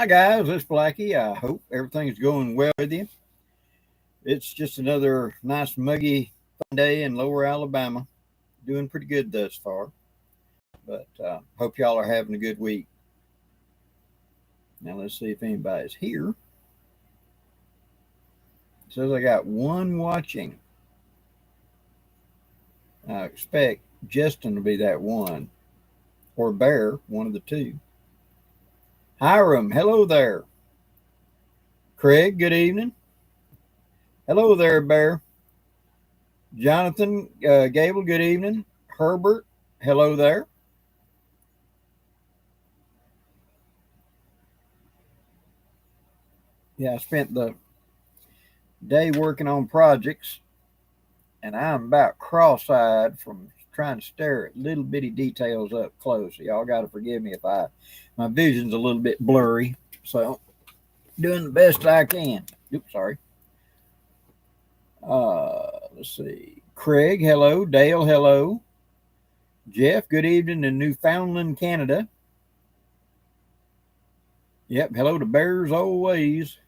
Hi guys, it's Blackie. I hope everything's going well with you. It's just another nice muggy fun day in lower Alabama. Doing pretty good thus far, but hope y'all are having a good week. Now let's see if anybody's here. It says I got one watching. I expect Justin to be that one, or Bear, one of the two. Hiram, hello there. Craig, good evening. Hello there, Bear. Jonathan Gable, good evening. Herbert, hello there. Yeah, I spent the day working on projects, and I'm about cross-eyed from trying to stare at little bitty details up close. So y'all got to forgive me if my vision's a little bit blurry. So doing the best I can. Oops, sorry. Let's see. Craig, hello. Dale, hello. Jeff, good evening in Newfoundland, Canada. Yep, hello to Bears always.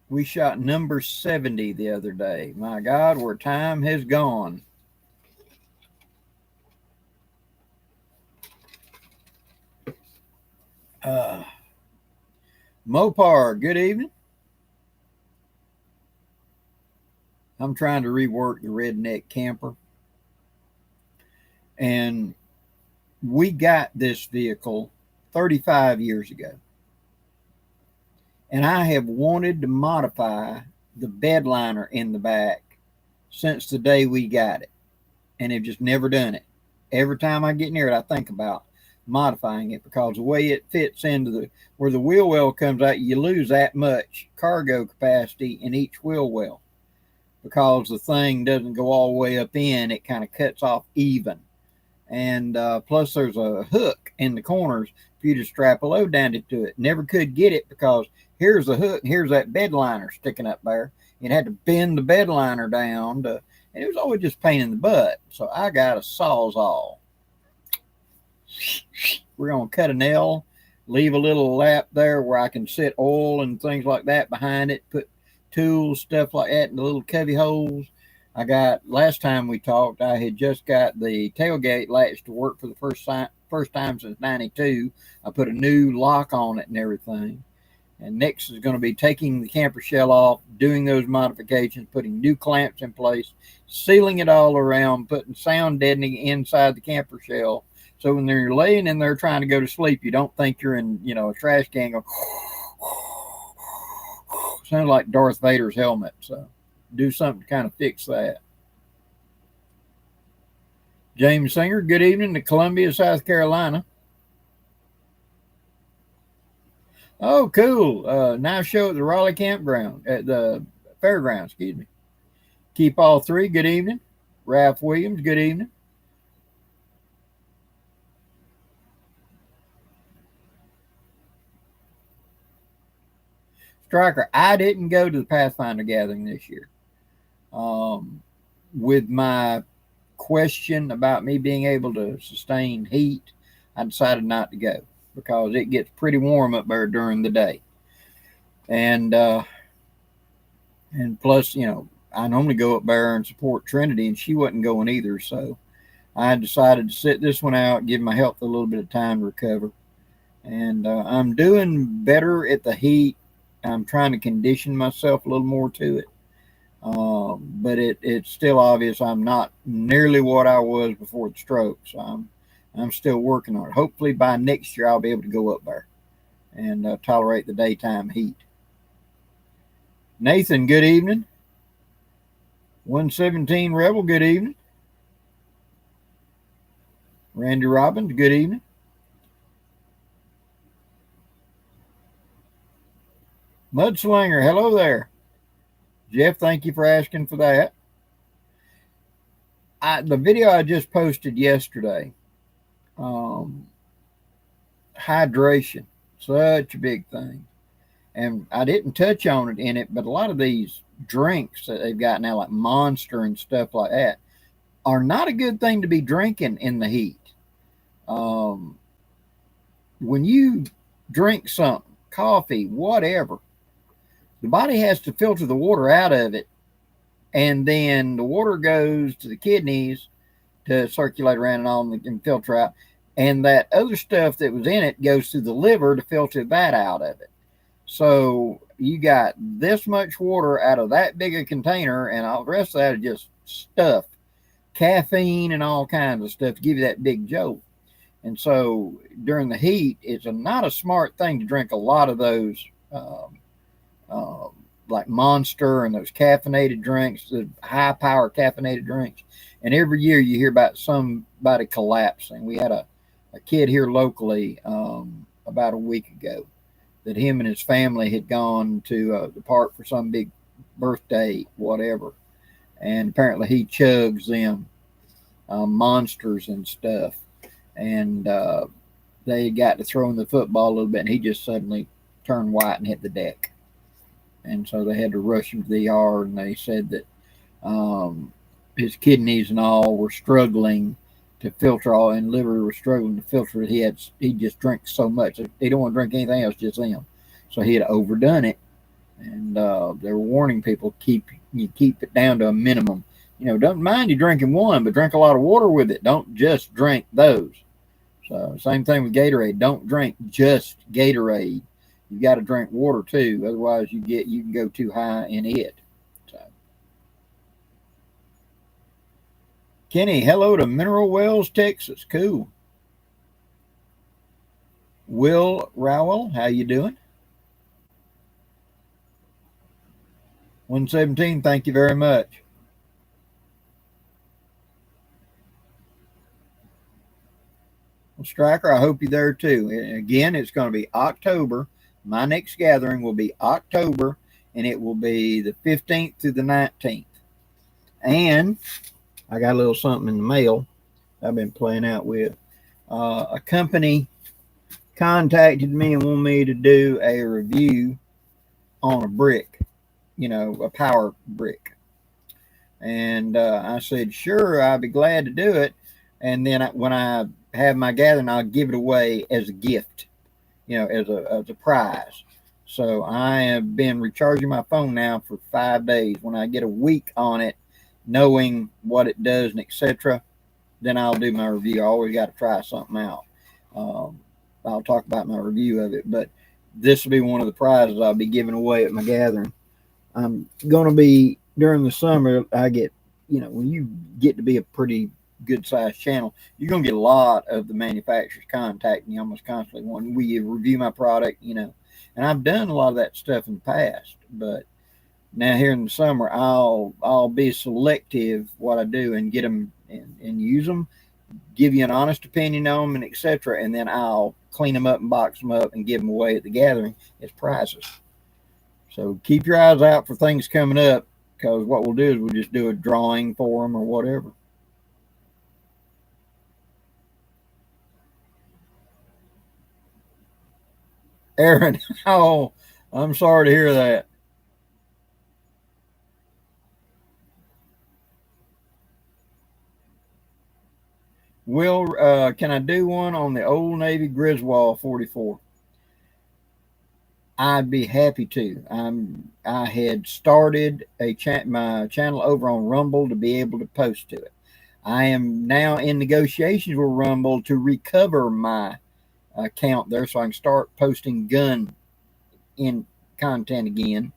We shot number 70 the other day. My God, where time has gone. Mopar, good evening. I'm trying to rework the redneck camper. And we got this vehicle 35 years ago. And I have wanted to modify the bed liner in the back since the day we got it. And have just never done it. Every time I get near it, I think about modifying it because the way it fits into where the wheel well comes out, you lose that much cargo capacity in each wheel well because the thing doesn't go all the way up in. It kind of cuts off even. And plus there's a hook in the corners for you to strap a load down to it. Never could get it because here's the hook, here's that bed liner sticking up there. It had to bend the bed liner down to, and it was always just pain in the butt. So I got a Sawzall. We're going to cut a nail, leave a little lap there where I can set oil and things like that behind it, put tools, stuff like that in the little cubby holes. I got, last time we talked, I had just got the tailgate latch to work for the first time since 92. I put a new lock on it and everything. And next is going to be taking the camper shell off, doing those modifications, putting new clamps in place, sealing it all around, putting sound deadening inside the camper shell. So when you're laying in there trying to go to sleep, you don't think you're in, a trash can going, sounds like Darth Vader's helmet. So do something to kind of fix that. James Singer, good evening to Columbia, South Carolina. Oh, cool. Nice show at the Raleigh campground, at the fairgrounds, excuse me. Keep all three, good evening. Ralph Williams, good evening. Striker, I didn't go to the Pathfinder gathering this year. With my question about me being able to sustain heat, I decided not to go because it gets pretty warm up there during the day. And plus, I normally go up there and support Trinity, and she wasn't going either. So I decided to sit this one out, give my health a little bit of time to recover. And I'm doing better at the heat. I'm trying to condition myself a little more to it. But it's still obvious I'm not nearly what I was before the stroke. So I'm still working on it. Hopefully by next year I'll be able to go up there and tolerate the daytime heat. Nathan, good evening. 117 Rebel, good evening. Randy Robbins, good evening. Mudslinger, hello there. Jeff, thank you for asking for that. The video I just posted yesterday, hydration, such a big thing. And I didn't touch on it in it, but a lot of these drinks that they've got now, like Monster and stuff like that, are not a good thing to be drinking in the heat. when you drink something, coffee, whatever, the body has to filter the water out of it, and then the water goes to the kidneys to circulate around and all and filter out. And that other stuff that was in it goes to the liver to filter that out of it. So you got this much water out of that big a container, and all the rest of that is just stuff, caffeine and all kinds of stuff to give you that big jolt. And so during the heat, it's not a smart thing to drink a lot of those, uh, like Monster and those caffeinated drinks, the high power caffeinated drinks. And every year you hear about somebody collapsing. We had a kid here locally about a week ago that him and his family had gone to the park for some big birthday, whatever. And apparently he chugs them Monsters and stuff. And they got to throwing the football a little bit, and he just suddenly turned white and hit the deck. And so they had to rush him to the ER, and they said that his kidneys and all were struggling to filter all, and liver was struggling to filter it. He just drank so much. He don't want to drink anything else, just him. So he had overdone it, and they were warning people keep it down to a minimum. Don't mind you drinking one, but drink a lot of water with it. Don't just drink those. So same thing with Gatorade. Don't drink just Gatorade. You got to drink water too, otherwise you can go too high in it. So, Kenny, hello to Mineral Wells, Texas. Cool. Will Rowell, how you doing? 117, thank you very much. Well, Striker, I hope you're there too. And again, it's going to be October. My next gathering will be October, and it will be the 15th through the 19th. And I got a little something in the mail I've been playing out with. A company contacted me and wanted me to do a review on a brick, a power brick. And I said, sure, I'd be glad to do it. And then when I have my gathering, I'll give it away as a gift, as a prize. So I have been recharging my phone now for 5 days. When I get a week on it, knowing what it does and etc., then I'll do my review. I always got to try something out. I'll talk about my review of it, but this will be one of the prizes I'll be giving away at my gathering. I'm going to be, during the summer, I get, when you get to be a pretty good sized channel, you're going to get a lot of the manufacturers contacting you almost constantly wanting, will you review my product, and I've done a lot of that stuff in the past, but now here in the summer, I'll be selective what I do and get them and use them, give you an honest opinion on them and etc., and then I'll clean them up and box them up and give them away at the gathering as prizes. So keep your eyes out for things coming up, because what we'll do is we'll just do a drawing for them or whatever. Aaron, oh, I'm sorry to hear that. Will, can I do one on the Old Navy Griswold 44? I'd be happy to. I had started my channel over on Rumble to be able to post to it. I am now in negotiations with Rumble to recover my account there, so I can start posting gun in content again.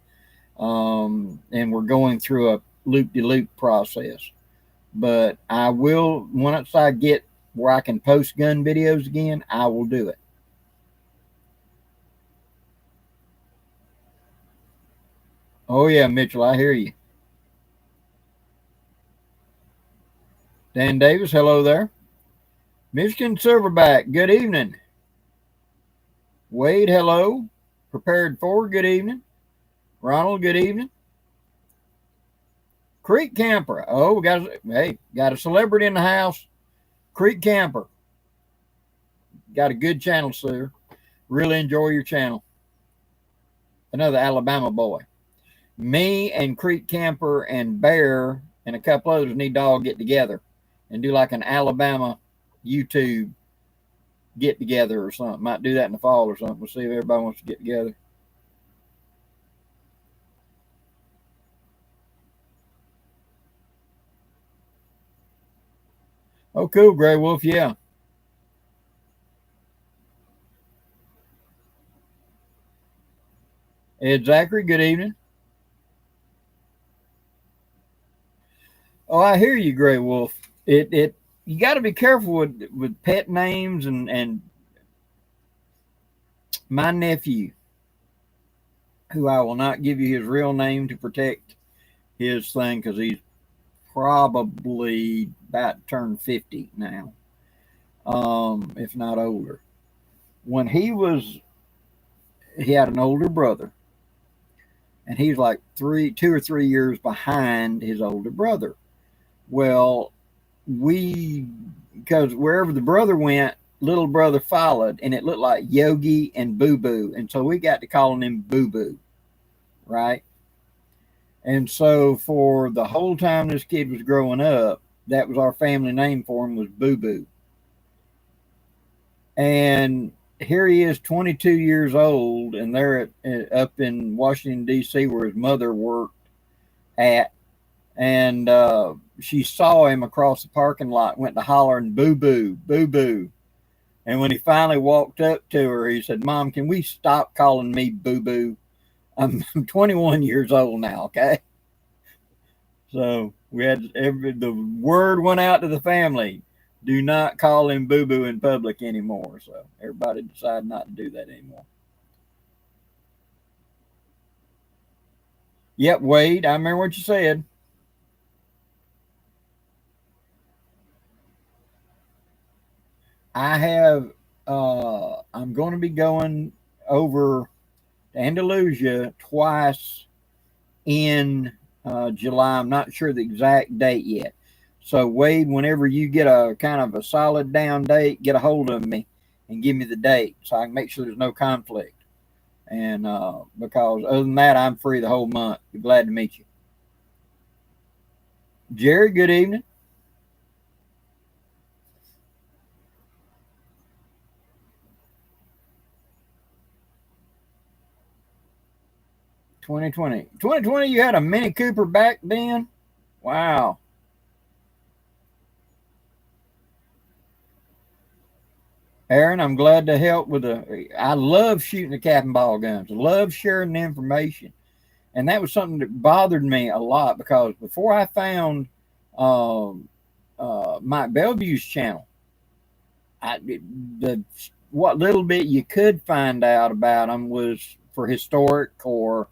And we're going through a loop-de-loop process. But I will, once I get where I can post gun videos again, I will do it. Oh yeah, Mitchell, I hear you. Dan Davis, hello there. Michigan Silverback, good evening. Wade, hello. Prepared for, good evening. Ronald, good evening. Creek Camper, oh, got a celebrity in the house. Creek Camper, got a good channel, sir. Really enjoy your channel. Another Alabama boy. Me and Creek Camper and Bear and a couple others need to all get together and do like an Alabama YouTube get together or something. Might do that in the fall or something. We'll see if everybody wants to get together. Oh, cool, Gray Wolf. Yeah. Ed Zachary, good evening. Oh, I hear you, Gray Wolf. It you got to be careful with pet names and my nephew, who I will not give you his real name to protect his thing because he's probably about to turn 50 now, if not older. When he had an older brother, and he's like 2 or 3 years behind his older brother. Well, because wherever the brother went, little brother followed, and it looked like Yogi and Boo Boo, and so we got to calling him Boo Boo, right? And so for the whole time this kid was growing up, that was our family name for him, was Boo Boo. And here he is, 22 years old, and they're up in Washington D.C. where his mother worked at, and she saw him across the parking lot, went to hollering "Boo Boo, Boo Boo." And when he finally walked up to her, he said, "Mom, can we stop calling me Boo Boo? I'm 21 years old now, okay?" So we had the word went out to the family: do not call him Boo Boo in public anymore. So everybody decided not to do that anymore. Yep, Wade, I remember what you said. I have. I'm going to be going over to Andalusia twice in July. I'm not sure the exact date yet. So Wade, whenever you get a kind of a solid down date, get a hold of me and give me the date so I can make sure there's no conflict. And because other than that, I'm free the whole month. Be glad to meet you. Jerry, good evening. 2020. 2020, you had a Mini Cooper back then? Wow. Aaron, I'm glad to help with I love shooting the cap and ball guns. I love sharing the information. And that was something that bothered me a lot because before I found um, Mike Bellevue's channel, the what little bit you could find out about him was for historic or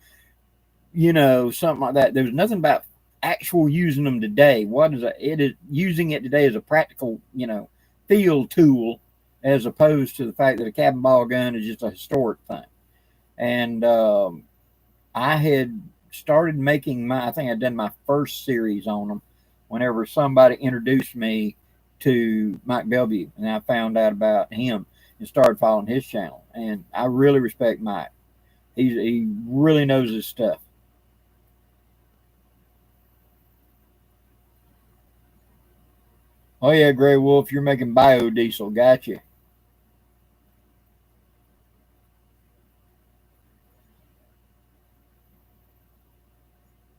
something like that. There was nothing about actual using them today. What is it? It is using it today as a practical field tool, as opposed to the fact that a cap and ball gun is just a historic thing. And I had started making I think I'd done my first series on them whenever somebody introduced me to Mike Bellevue, and I found out about him and started following his channel. And I really respect Mike. He really knows his stuff. Oh yeah, Gray Wolf, you're making biodiesel. Gotcha.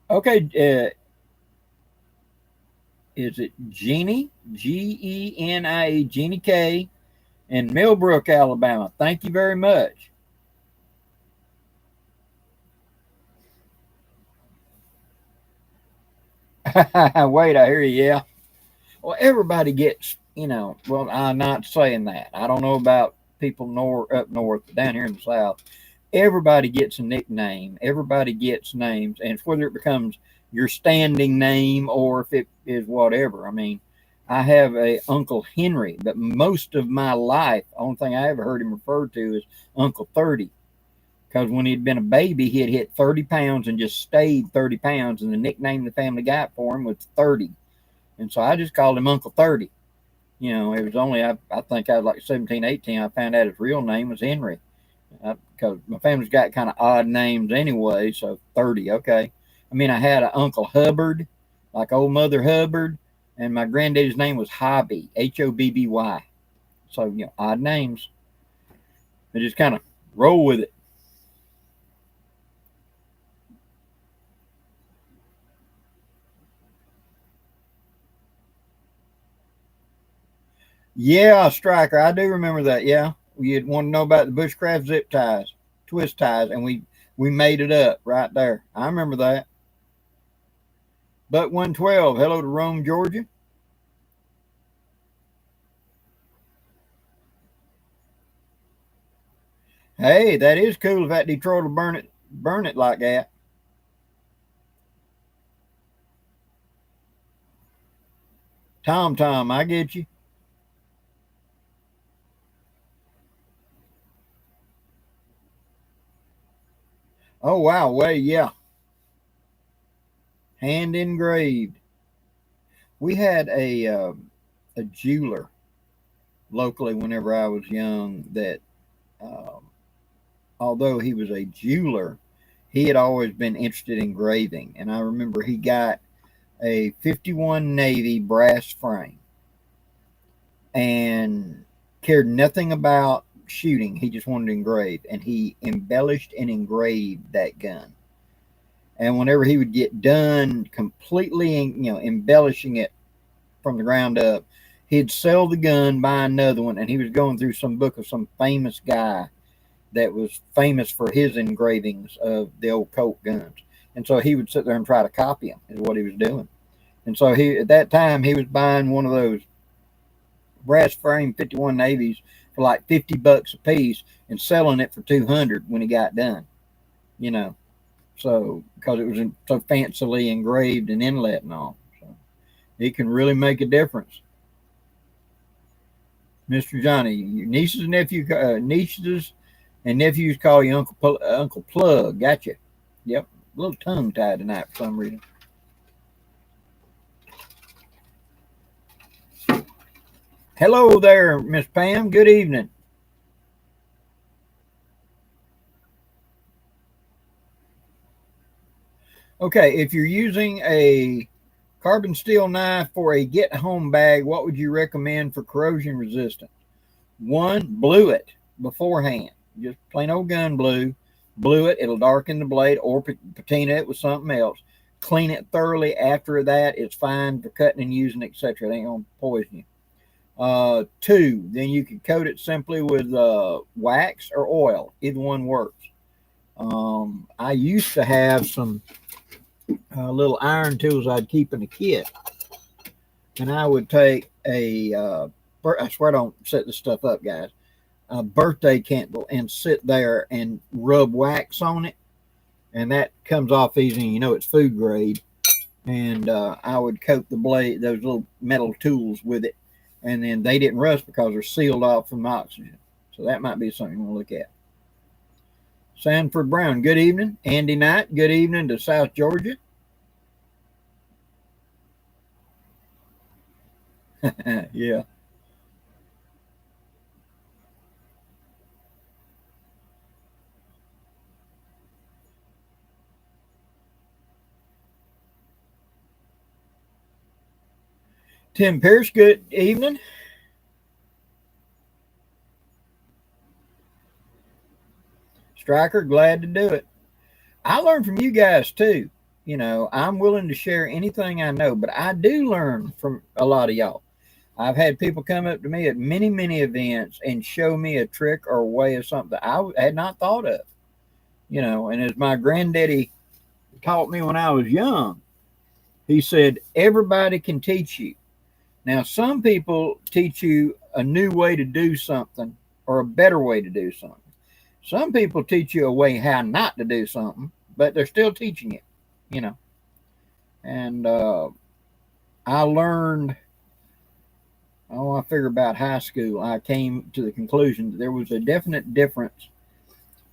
Okay, is it Jeannie? Genie, Jeannie K in Millbrook, Alabama. Thank you very much. Wait, I hear you. Yeah. Well, everybody gets, well, I'm not saying that. I don't know about people up north, but down here in the south, everybody gets a nickname. Everybody gets names, and whether it becomes your standing name or if it is whatever. I mean, I have a Uncle Henry, but most of my life, the only thing I ever heard him referred to is Uncle 30. Because when he'd been a baby, he had hit 30 pounds and just stayed 30 pounds, and the nickname the family got for him was 30. And so I just called him Uncle 30. It was only, I think I was like 17, 18. I found out his real name was Henry. Because my family's got kind of odd names anyway, so 30, okay. I mean, I had an Uncle Hubbard, like old Mother Hubbard, and my granddaddy's name was Hobby, Hobby. So, odd names. They just kind of roll with it. Yeah, Striker. I do remember that. Yeah. You'd want to know about the bushcraft zip ties, twist ties, and we made it up right there. I remember that. But 112, hello to Rome, Georgia. Hey, that is cool if that Detroit will burn it like that. Tom, I get you. Oh wow, way yeah, hand engraved. We had a jeweler locally whenever I was young that, um, although he was a jeweler, he had always been interested in engraving, and I remember he got a 51 Navy brass frame and cared nothing about shooting. He just wanted to engrave, and he embellished and engraved that gun. And whenever he would get done completely, embellishing it from the ground up, he'd sell the gun, buy another one, and he was going through some book of some famous guy that was famous for his engravings of the old Colt guns. And so he would sit there and try to copy them, is what he was doing. And so he, at that time, he was buying one of those brass frame 51 Navies for like $50 a piece and selling it for 200 when he got done. You know, so because it was so fancily engraved and inlet and all, so it can really make a difference. Mr. Johnny, your nieces and nephews call you Uncle Plug. Gotcha. Yep, a little tongue tied tonight for some reason. Hello there, Miss Pam. Good evening. Okay, if you're using a carbon steel knife for a get home bag, what would you recommend for corrosion resistance? One, blue it beforehand. Just plain old gun blue. Blue it, it'll darken the blade, or patina it with something else. Clean it thoroughly after that. It's fine for cutting and using, etc. It ain't going to poison you. Two, then you can coat it simply with wax or oil. Either one works. I used to have some little iron tools I'd keep in a kit, and I would take I swear I don't set this stuff up, guys, a birthday candle and sit there and rub wax on it, and that comes off easy. It's food grade, and I would coat the blade, those little metal tools, with it, and then they didn't rust because they're sealed off from oxygen. So that might be something you want to look at. Sanford Brown, good evening. Andy Knight, good evening to South Georgia. Yeah. Tim Pierce, good evening. Striker, glad to do it. I learn from you guys too. I'm willing to share anything I know, but I do learn from a lot of y'all. I've had people come up to me at many, many events and show me a trick or a way of something I had not thought of. And as my granddaddy taught me when I was young, he said, everybody can teach you. Now, some people teach you a new way to do something or a better way to do something. Some people teach you a way how not to do something, but they're still teaching you, you know. And I learned, I figure about high school, I came to the conclusion that there was a definite difference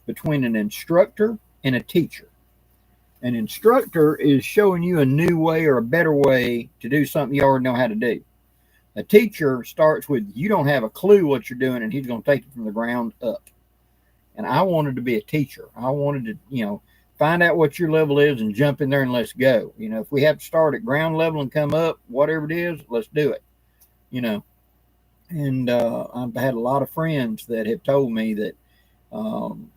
between an instructor and a teacher. An instructor is showing you a new way or a better way to do something you already know how to do. A teacher starts with, you don't have a clue what you're doing, and he's going to take it from the ground up. And I wanted to be a teacher. I wanted to, find out what your level is and jump in there and let's go. If we have to start at ground level and come up, whatever it is, let's do it. You know. And I've had a lot of friends that have told me that um,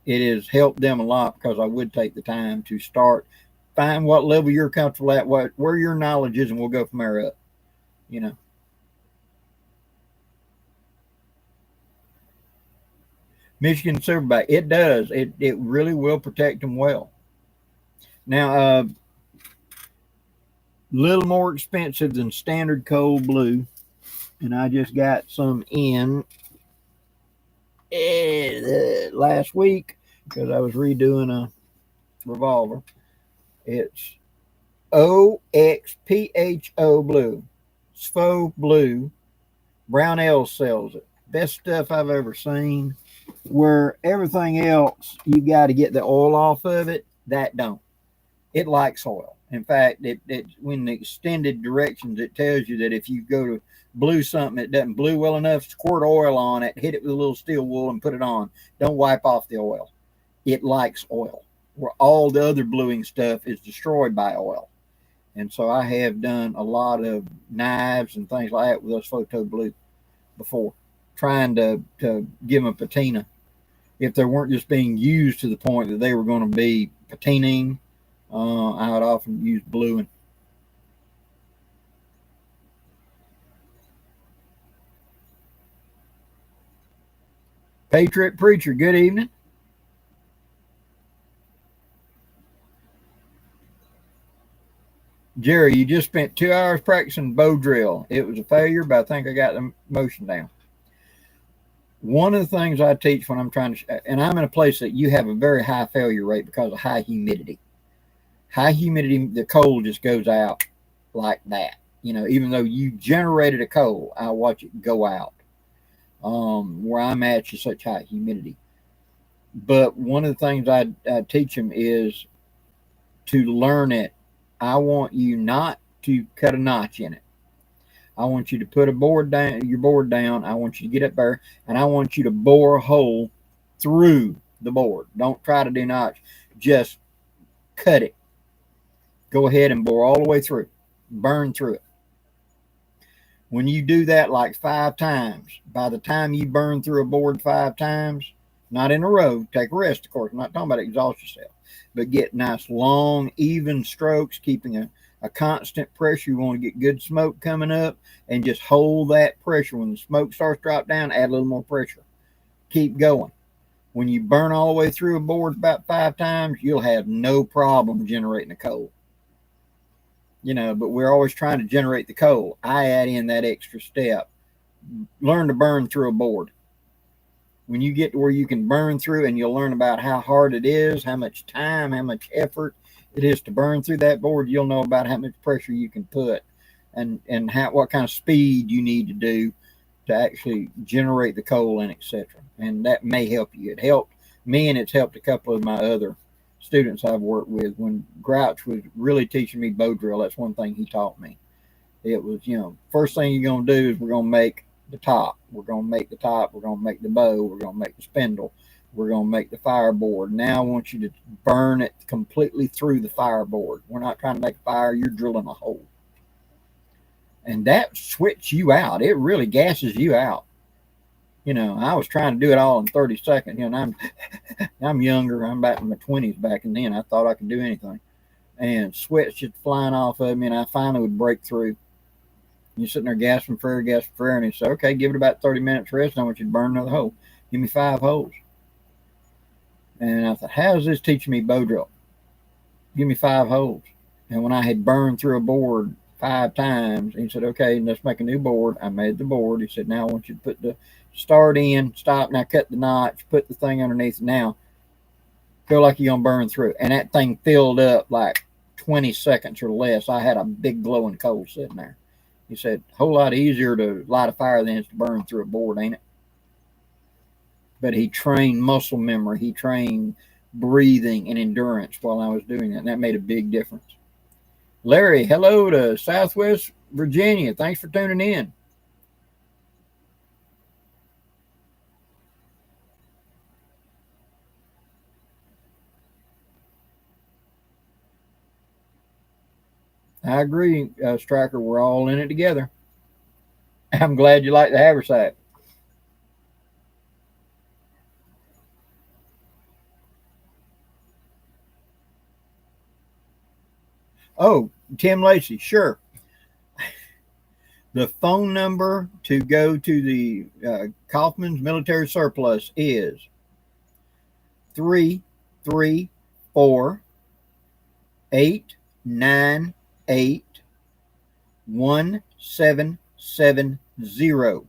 it has helped them a lot because I would take the time to start, find what level you're comfortable at, where your knowledge is, and we'll go from there up. You know, Michigan Silverback, it does. It really will protect them well. Now, little more expensive than standard cold blue, and I just got some in last week because I was redoing a revolver. It's OXPHO blue, SFO blue. Brownell sells it. Best stuff I've ever seen. Where everything else you got to get the oil off of it, that don't. It likes oil. In fact, it when the extended directions, it tells you that if you go to blue something that doesn't blue well enough, squirt oil on it, hit it with a little steel wool, and put it on. Don't wipe off the oil. It likes oil. Where all the other bluing stuff is destroyed by oil. And so I have done a lot of knives and things like that with those photo blue before, trying to give them a patina. If they weren't just being used to the point that they were going to be patinaing, I would often use bluing. Patriot Preacher, good evening. Jerry, you just spent 2 hours practicing bow drill. It was a failure, but I think I got the motion down. One of the things I teach when I'm trying to, and I'm in a place that you have a very high failure rate because of high humidity. High humidity, the coal just goes out like that. Even though you generated a coal, I watch it go out. Where I'm at is such high humidity. But one of the things I teach them is to learn it. I want you not to cut a notch in it. I want you to put your board down. I want you to get up there, and I want you to bore a hole through the board. Don't try to do notch. Just cut it. Go ahead and bore all the way through. Burn through it. When you do that like 5 times, by the time you burn through a board 5 times, not in a row, take a rest, of course. I'm not talking about exhaust yourself, but get nice, long, even strokes, keeping a constant pressure. You want to get good smoke coming up and just hold that pressure. When the smoke starts to drop down, add a little more pressure. Keep going. When you burn all the way through a board about 5 times, you'll have no problem generating a coal. But we're always trying to generate the coal. I add in that extra step. Learn to burn through a board. When you get to where you can burn through, and you'll learn about how hard it is, how much time, how much effort it is to burn through that board, you'll know about how much pressure you can put, and what kind of speed you need to do to actually generate the coal and etc. And that may help you. It helped me, and it's helped a couple of my other students I've worked with. When Grouch was really teaching me bow drill, that's one thing he taught me. It was, first thing you're going to do is we're going to make the top. We're going to make the top. We're going to make the bow. We're going to make the spindle. We're going to make the fireboard. Now I want you to burn it completely through the fireboard. We're not trying to make a fire. You're drilling a hole. And that sweats you out. It really gasses you out. I was trying to do it all in 30 seconds. And I'm younger. I'm back in my 20s back then. I thought I could do anything. And sweat's just flying off of me, and I finally would break through. You're sitting there gasping for air, and he said, okay, give it about 30 minutes rest, and I want you to burn another hole. Give me 5 holes. And I thought, how is this teaching me bow drill? Give me 5 holes. And when I had burned through a board 5 times, he said, okay, let's make a new board. I made the board. He said, now I want you to put the start in, stop, now cut the notch, put the thing underneath. Now go like you're going to burn through. And that thing filled up like 20 seconds or less. I had a big glowing coal sitting there. He said, a whole lot easier to light a fire than it's to burn through a board, ain't it? But he trained muscle memory. He trained breathing and endurance while I was doing that. And that made a big difference. Larry, hello to Southwest Virginia. Thanks for tuning in. I agree, Striker. We're all in it together. I'm glad you like the haversack. Oh, Tim Lacey, sure. The phone number to go to the Kaufman's Military Surplus is 334-898-1770.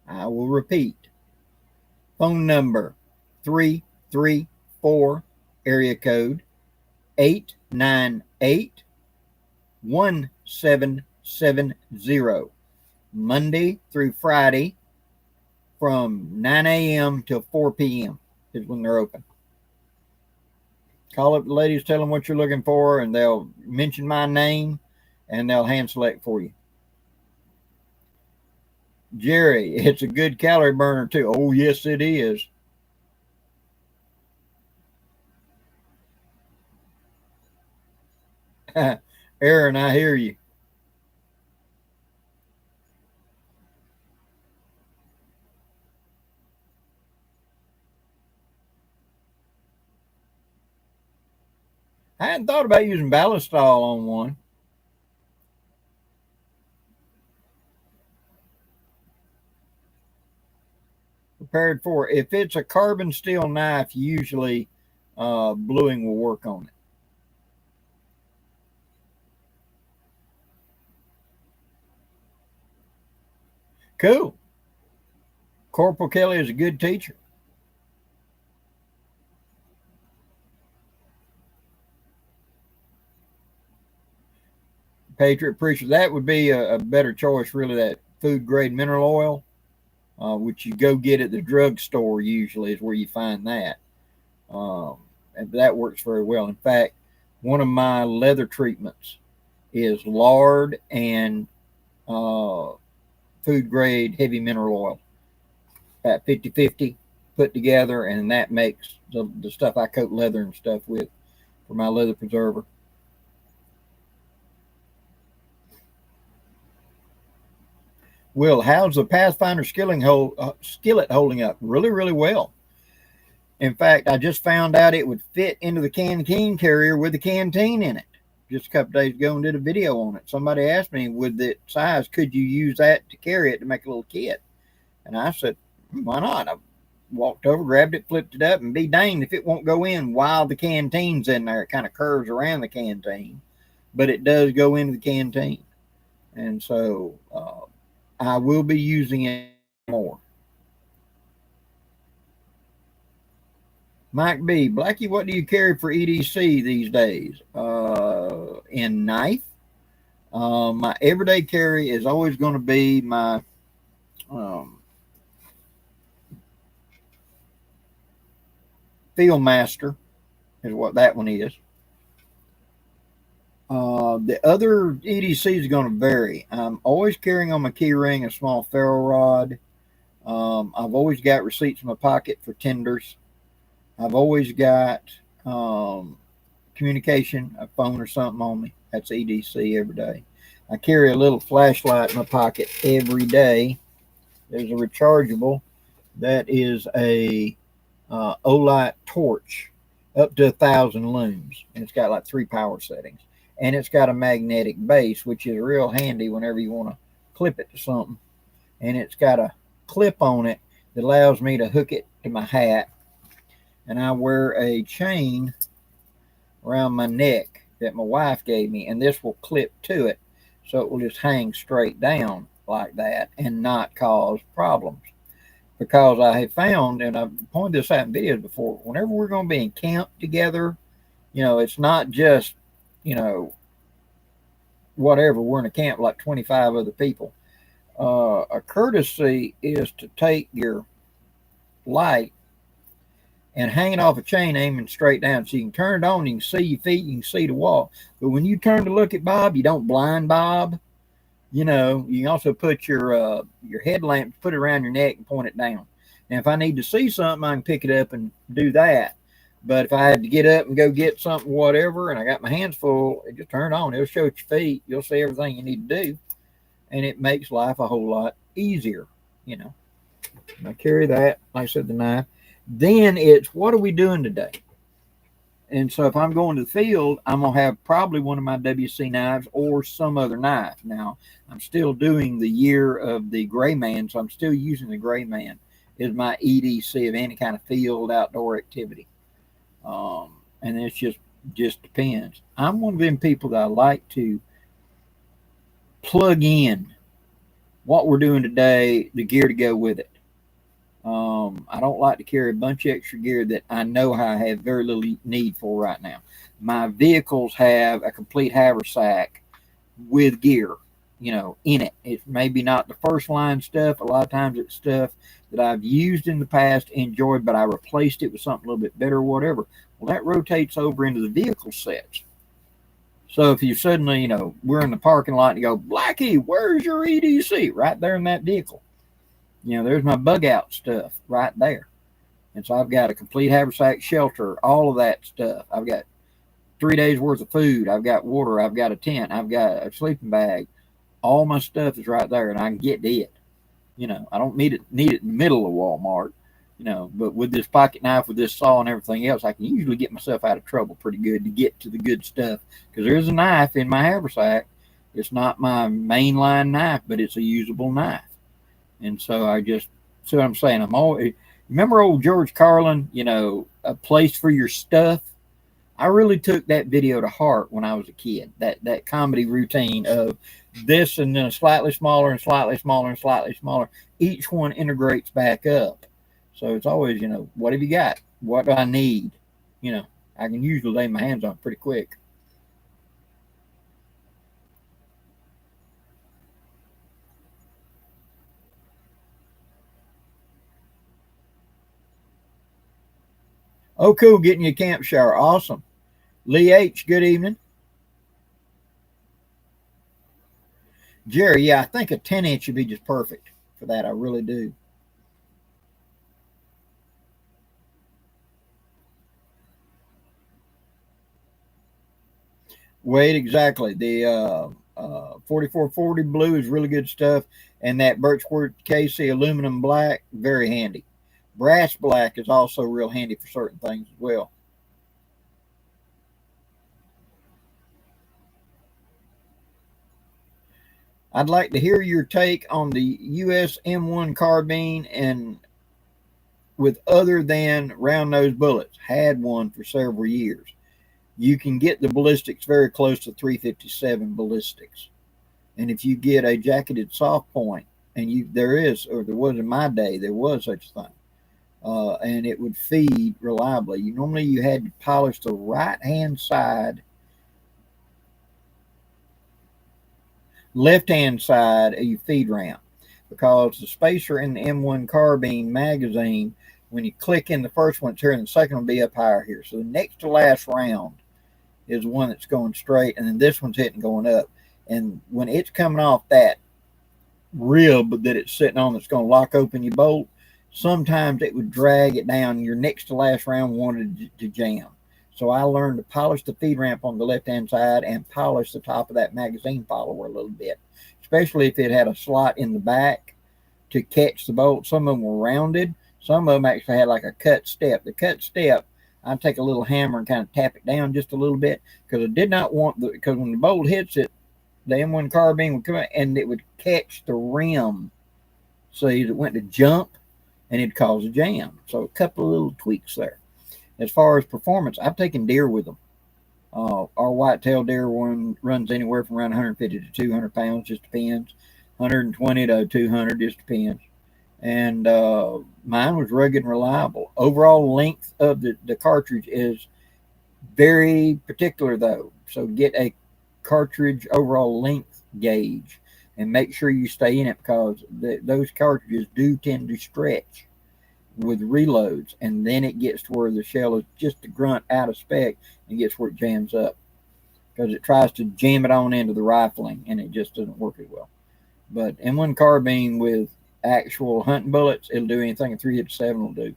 I will repeat. Phone number 334 area code 898-1770. Monday through Friday from 9 a.m. till 4 p.m. is when they're open. Call up the ladies, tell them what you're looking for, and they'll mention my name and they'll hand select for you. Jerry, it's a good calorie burner too. Oh, yes, it is. Aaron, I hear you. I hadn't thought about using ballistol on one. Prepared for if it's a carbon steel knife, usually bluing will work on it. Cool. Corporal Kelly is a good teacher. Patriot Preacher, that would be a better choice, really, that food grade mineral oil, which you go get at the drugstore usually is where you find that. And that works very well. In fact, one of my leather treatments is lard and food grade heavy mineral oil, about 50-50 put together, and that makes the stuff I coat leather and stuff with for my leather preserver. Will, how's the Pathfinder skillet holding up? Really, really well. In fact, I just found out it would fit into the canteen carrier with the canteen in it just a couple days ago and did a video on it. Somebody asked me, with the size, could you use that to carry it to make a little kit? And I said, why not? I walked over, grabbed it, flipped it up, and be danged if it won't go in while the canteen's in there. It kind of curves around the canteen, but it does go into the canteen. And so I will be using it more. Mike B. Blackie, what do you carry for EDC these days? In knife, my everyday carry is always going to be my Field Master, is what that one is. The other EDC is going to vary. I'm always carrying on my key ring a small ferro rod. I've always got receipts in my pocket for tenders. I've always got communication, a phone or something on me. That's EDC every day. I carry a little flashlight in my pocket every day. There's a rechargeable. That is a Olight torch up to 1,000 looms. And it's got like 3 power settings. And it's got a magnetic base, which is real handy whenever you want to clip it to something. And it's got a clip on it that allows me to hook it to my hat. And I wear a chain around my neck that my wife gave me, and this will clip to it, so it will just hang straight down like that and not cause problems. Because I have found, and I've pointed this out in videos before, whenever we're going to be in camp together, it's not just, whatever, we're in a camp like 25 other people. A courtesy is to take your light and hang it off a chain aiming straight down. So you can turn it on, you can see your feet, you can see the wall. But when you turn to look at Bob, you don't blind Bob. You can also put your headlamp, put it around your neck and point it down. Now, if I need to see something, I can pick it up and do that. But if I had to get up and go get something, whatever, and I got my hands full, it just turn on. It'll show your feet. You'll see everything you need to do. and it makes life a whole lot easier. You know, I carry that, like I said, the knife. Then it's, what are we doing today? And so if I'm going to the field, I'm going to have probably one of my WC knives or some other knife. Now, I'm still doing the year of the Gray Man, so I'm still using the Gray Man as my EDC of any kind of field outdoor activity. And it's just depends. I'm one of them people that I like to plug in what we're doing today, the gear to go with it. I don't like to carry a bunch of extra gear that I know I have very little need for right now. My vehicles have a complete haversack with gear, in it. It's maybe not the first line stuff. A lot of times it's stuff that I've used in the past, enjoyed, but I replaced it with something a little bit better or whatever. Well, that rotates over into the vehicle sets. So if you suddenly, we're in the parking lot and you go, Blackie, where's your EDC? Right there in that vehicle. There's my bug out stuff right there. And so I've got a complete haversack shelter, all of that stuff. I've got 3 days worth of food. I've got water. I've got a tent. I've got a sleeping bag. All my stuff is right there, and I can get to it. I don't need it in the middle of Walmart. But with this pocket knife, with this saw and everything else, I can usually get myself out of trouble pretty good to get to the good stuff. Because there's a knife in my haversack. It's not my mainline knife, but it's a usable knife. And so I just, see what I'm saying? I'm always, remember old George Carlin, a place for your stuff? I really took that video to heart when I was a kid, that comedy routine of this and then slightly smaller and slightly smaller and slightly smaller. Each one integrates back up. So it's always, what have you got? What do I need? I can usually lay my hands on it pretty quick. Oh, cool. Getting you a camp shower. Awesome. Lee H., good evening. Jerry, yeah, I think a 10-inch would be just perfect for that. I really do. Wade, exactly. The 4440 blue is really good stuff. And that Birchwood Casey aluminum black, very handy. Brass black is also real handy for certain things as well. I'd like to hear your take on the US M1 carbine and with other than round nose bullets. Had one for several years. You can get the ballistics very close to 357 ballistics. And if you get a jacketed soft point, and there is, or there was in my day, there was such a thing, and it would feed reliably. Normally you had to polish the right hand side, left hand side of your feed ramp, because the spacer in the M1 carbine magazine, when you click in the first one, it's here, and the second will be up higher here. So the next to last round is one that's going straight, and then this one's hitting going up. And when it's coming off that rib that it's sitting on that's going to lock open your bolt, sometimes it would drag it down. Your next to last round wanted to jam. So I learned to polish the feed ramp on the left-hand side and polish the top of that magazine follower a little bit, especially if it had a slot in the back to catch the bolt. Some of them were rounded. Some of them actually had like a cut step. The cut step, I'd take a little hammer and kind of tap it down just a little bit, because I did not want because when the bolt hits it, the M1 carbine would come out and it would catch the rim. So it went to jump and it'd cause a jam. So a couple of little tweaks there. As far as performance, I've taken deer with them. Our whitetail deer one runs anywhere from around 150 to 200 pounds, just depends. 120 to 200, just depends. And mine was rugged and reliable. Overall length of the cartridge is very particular, though. So get a cartridge overall length gauge and make sure you stay in it, because those cartridges do tend to stretch with reloads, and then it gets to where the shell is just a grunt out of spec and gets where it jams up, because it tries to jam it on into the rifling and it just doesn't work as well. But M1 carbine with actual hunting bullets, it'll do anything a 357 will do.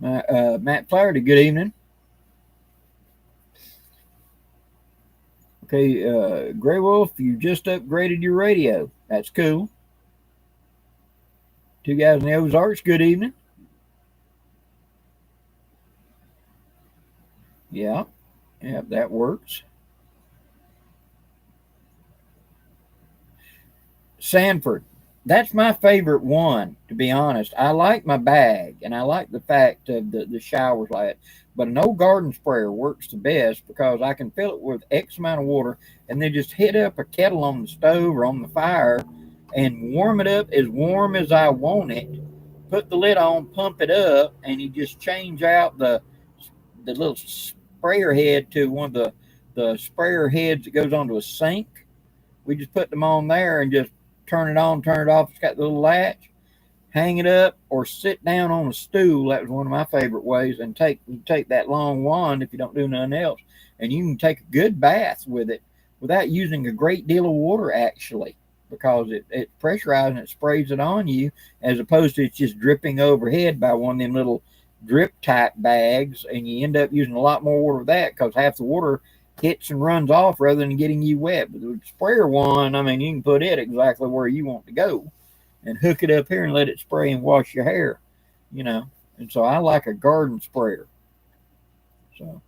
Matt Flaherty, good evening. Okay, Grey Wolf, you just upgraded your radio. That's cool. Two guys in the Ozarks, good evening. Yeah, yeah, that works. Sanford, that's my favorite one, to be honest. I like my bag, and I like the fact of the showers like that. But an old garden sprayer works the best because I can fill it with X amount of water and then just hit up a kettle on the stove or on the fire and warm it up as warm as I want it. Put the lid on, pump it up, and you just change out the little sprayer head to one of the sprayer heads that goes onto a sink. We just put them on there and just turn it on, turn it off. It's got the little latch. Hang it up or sit down on a stool. That was one of my favorite ways. And take that long wand if you don't do nothing else, and you can take a good bath with it without using a great deal of water actually, because it pressurizes and it sprays it on you, as opposed to it's just dripping overhead by one of them little drip type bags, and you end up using a lot more water with that because half the water hits and runs off rather than getting you wet. But the sprayer one, I mean, you can put it exactly where you want to go and hook it up here and let it spray and wash your hair, you know. And so I like a garden sprayer. So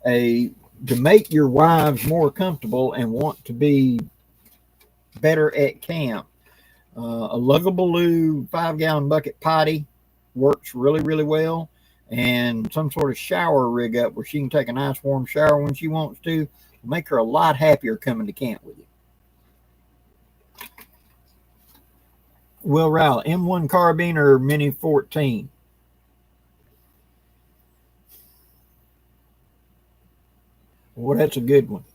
a to make your wives more comfortable and want to be better at camp, a Lugabaloo 5-gallon bucket potty works really, really well. And some sort of shower rig up where she can take a nice warm shower when she wants to, make her a lot happier coming to camp with you. Will Rowell, M1 carbine or Mini 14? Well, that's a good one.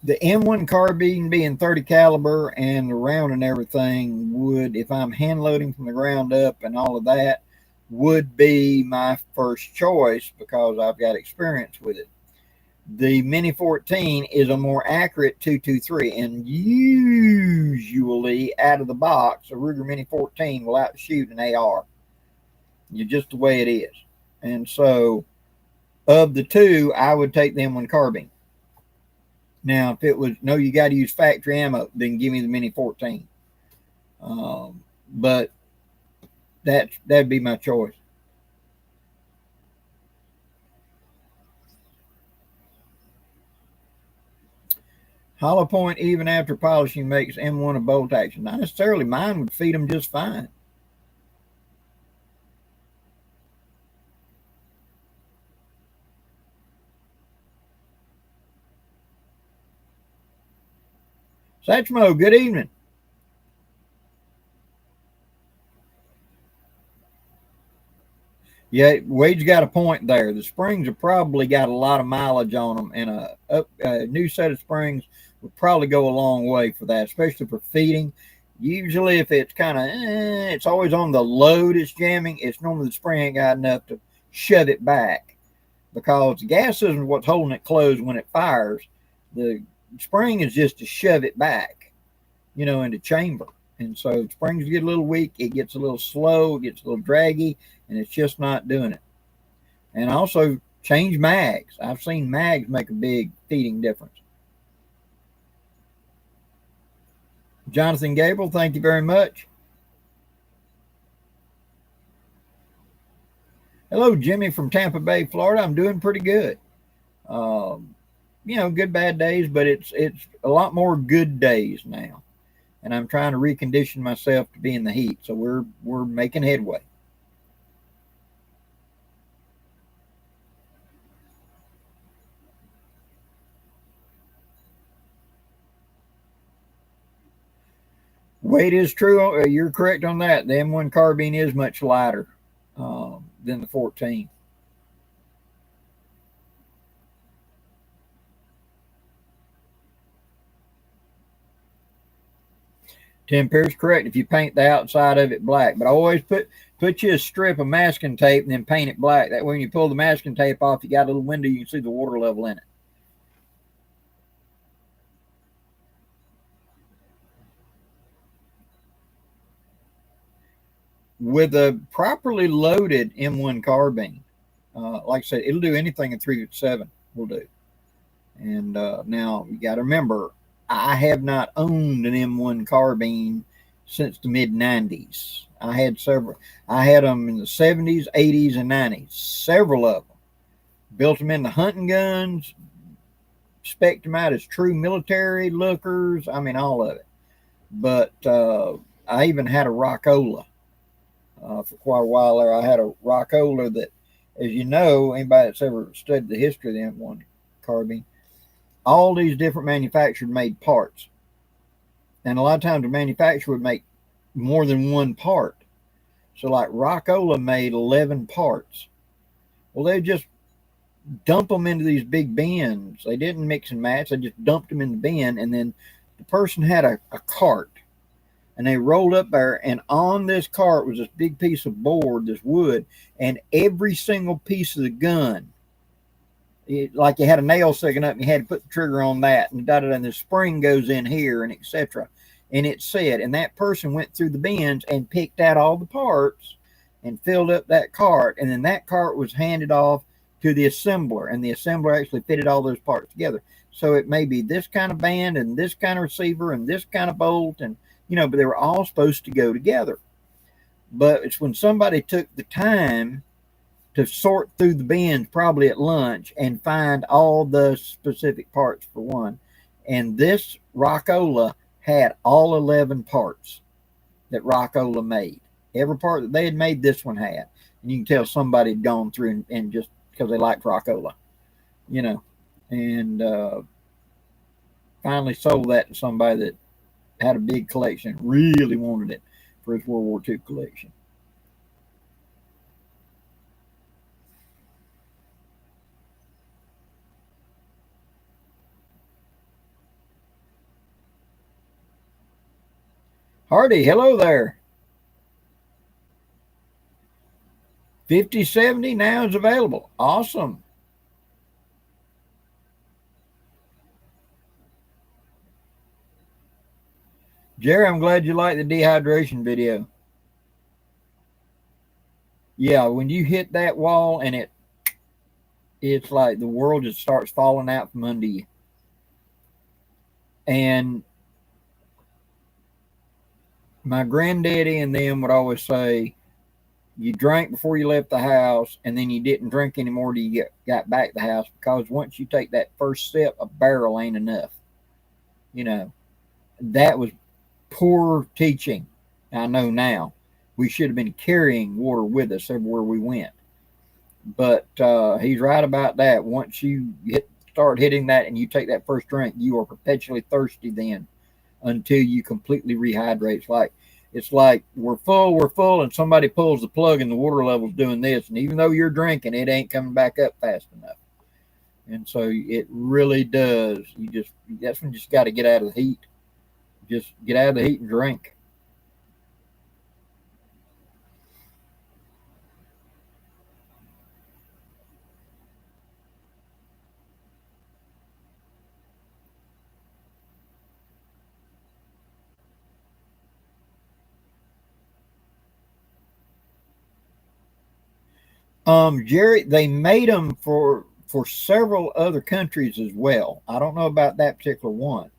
The M1 carbine being 30 caliber and the round and everything would, if I'm hand loading from the ground up and all of that, would be my first choice because I've got experience with it. The Mini 14 is a more accurate 223, and usually out of the box, a Ruger Mini 14 will outshoot an AR. You're just the way it is. And so, of the two, I would take the M1 carbine. Now, if it was no, you got to use factory ammo, then give me the Mini 14. But that'd be my choice. Hollow point, even after polishing, makes M1 a bolt action. Not necessarily. Mine would feed them just fine. Satchmo, good evening. Yeah, Wade's got a point there. The springs have probably got a lot of mileage on them, and a new set of springs would probably go a long way for that, especially for feeding. Usually, if it's kind of, it's always on the load it's jamming, it's normally the spring ain't got enough to shove it back, because the gas isn't what's holding it closed when it fires. The spring is just to shove it back, into chamber. And so the springs get a little weak, it gets a little slow, it gets a little draggy, and it's just not doing it. And also change mags. I've seen mags make a big feeding difference. Jonathan Gable, thank you very much. Hello, Jimmy from Tampa Bay, Florida. I'm doing pretty good. Good bad days, but it's a lot more good days now. And I'm trying to recondition myself to be in the heat. So we're making headway. Weight is true. You're correct on that. The M1 carbine is much lighter than the 14. Tim Pierce, correct. If you paint the outside of it black, but I always put you a strip of masking tape and then paint it black. That way, when you pull the masking tape off, you got a little window, you can see the water level in it. with a properly loaded M1 carbine. Like I said, it'll do anything a 357 will do. And now you got to remember, I have not owned an M1 carbine since the mid 90s. I had several. I had them in the 70s, 80s, and 90s. Several of them. Built them into hunting guns, spec'd them out as true military lookers. I mean, all of it. But I even had a Rockola for quite a while there. I had a Rockola that, as you know, anybody that's ever studied the history of the M1 carbine, all these different manufacturers made parts. And a lot of times the manufacturer would make more than one part. So like Rockola made 11 parts. Well, they just dump them into these big bins. They didn't mix and match. They just dumped them in the bin. And then the person had a cart. And they rolled up there. And on this cart was this big piece of board, this wood. And every single piece of the gun, like you had a nail sticking up and you had to put the trigger on that. And and the spring goes in here and etc. And it said, and that person went through the bins and picked out all the parts and filled up that cart. And then that cart was handed off to the assembler. And the assembler actually fitted all those parts together. So it may be this kind of band and this kind of receiver and this kind of bolt. And, but they were all supposed to go together. But it's when somebody took the time to sort through the bins, probably at lunch, and find all the specific parts for one. And this Rockola had all 11 parts that Rockola made. Every part that they had made, this one had. And you can tell somebody had gone through and just because they liked Rockola, and finally sold that to somebody that had a big collection, really wanted it for his World War II collection. Hardy, hello there. 5070 now is available. Awesome. Jerry, I'm glad you like the dehydration video. Yeah, when you hit that wall and it's like the world just starts falling out from under you. And my granddaddy and them would always say, you drank before you left the house, and then you didn't drink anymore till you got back to the house, because once you take that first sip, a barrel ain't enough. That was poor teaching. I know now. We should have been carrying water with us everywhere we went. But he's right about that. Once you start hitting that and you take that first drink, you are perpetually thirsty then until you completely rehydrate. It's like we're full, and somebody pulls the plug and the water level's doing this. And even though you're drinking, it ain't coming back up fast enough. And so it really does. That's when you just got to get out of the heat. Just get out of the heat and drink. Jerry, they made them for several other countries as well. I don't know about that particular one,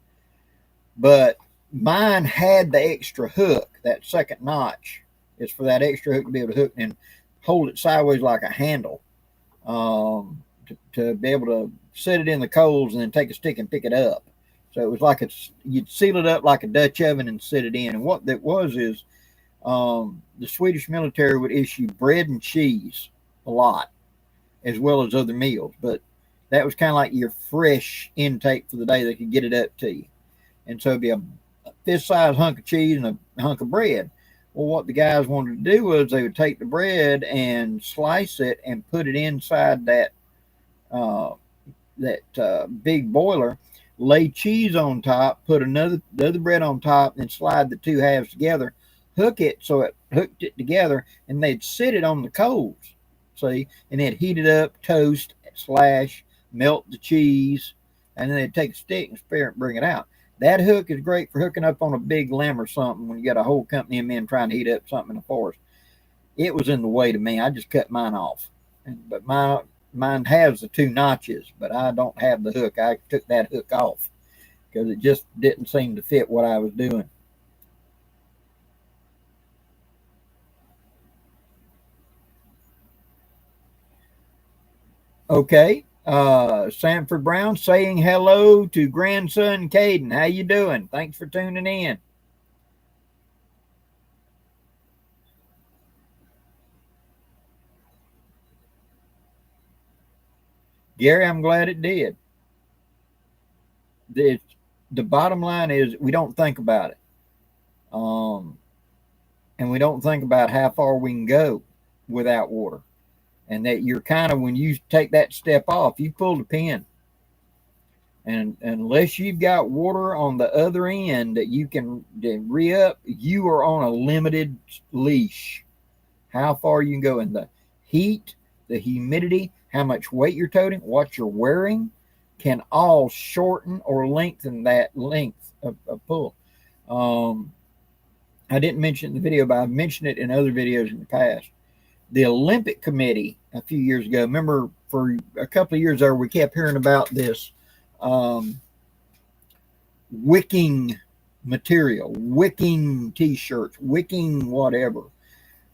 but mine had the extra hook. That second notch is for that extra hook to be able to hook and hold it sideways like a handle, to be able to set it in the coals and then take a stick and pick it up. So it was like you'd seal it up like a Dutch oven and set it in. And what that was is the Swedish military would issue bread and cheese a lot, as well as other meals. But that was kind of like your fresh intake for the day. They could get it up to you. And so it'd be a fist-sized hunk of cheese and a hunk of bread. Well, what the guys wanted to do was they would take the bread and slice it and put it inside that big boiler, lay cheese on top, put the other bread on top, and slide the two halves together, hook it so it hooked it together, and they'd sit it on the coals. See, and they'd heat it up, toast, slash, melt the cheese, and then they'd take a stick and spare it and bring it out. That hook is great for hooking up on a big limb or something when you got a whole company of men trying to heat up something in the forest. it was in the way to me. I just cut mine off. But mine has the 2 notches, but I don't have the hook. I took that hook off because it just didn't seem to fit what I was doing. Okay. Sanford Brown saying hello to grandson Caden. How you doing? Thanks for tuning in. Gary, I'm glad it did. The, the bottom line is we don't think about it. And we don't think about how far we can go without water. And that you're kind of, when you take that step off, you pull the pin. And unless you've got water on the other end that you can re-up, you are on a limited leash. How far you can go in the heat, the humidity, how much weight you're toting, what you're wearing, can all shorten or lengthen that length of pull. I didn't mention it in the video, but I've mentioned it in other videos in the past. The Olympic Committee a few years ago, remember for a couple of years there, we kept hearing about this wicking material, wicking t-shirts, wicking whatever,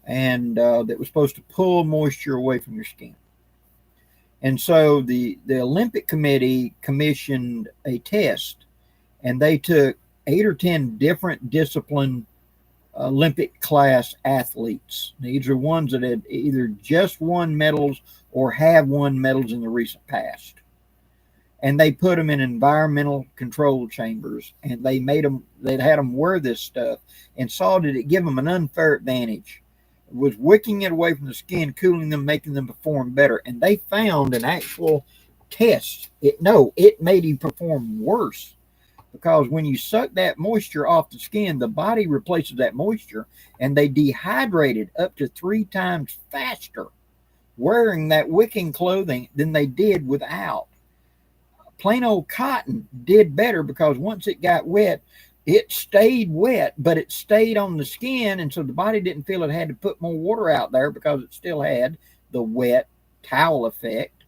and that was supposed to pull moisture away from your skin. And so the Olympic Committee commissioned a test, and they took 8 or 10 different discipline Olympic class athletes. These are ones that had either just won medals or have won medals in the recent past. And they put them in environmental control chambers, and they had them wear this stuff, and saw did it give them an unfair advantage. It was wicking it away from the skin, cooling them, making them perform better. And they found an actual test. It made you perform worse. Because when you suck that moisture off the skin, the body replaces that moisture, and they dehydrated up to 3 times faster wearing that wicking clothing than they did without. Plain old cotton did better because once it got wet, it stayed wet, but it stayed on the skin, and so the body didn't feel it had to put more water out there because it still had the wet towel effect,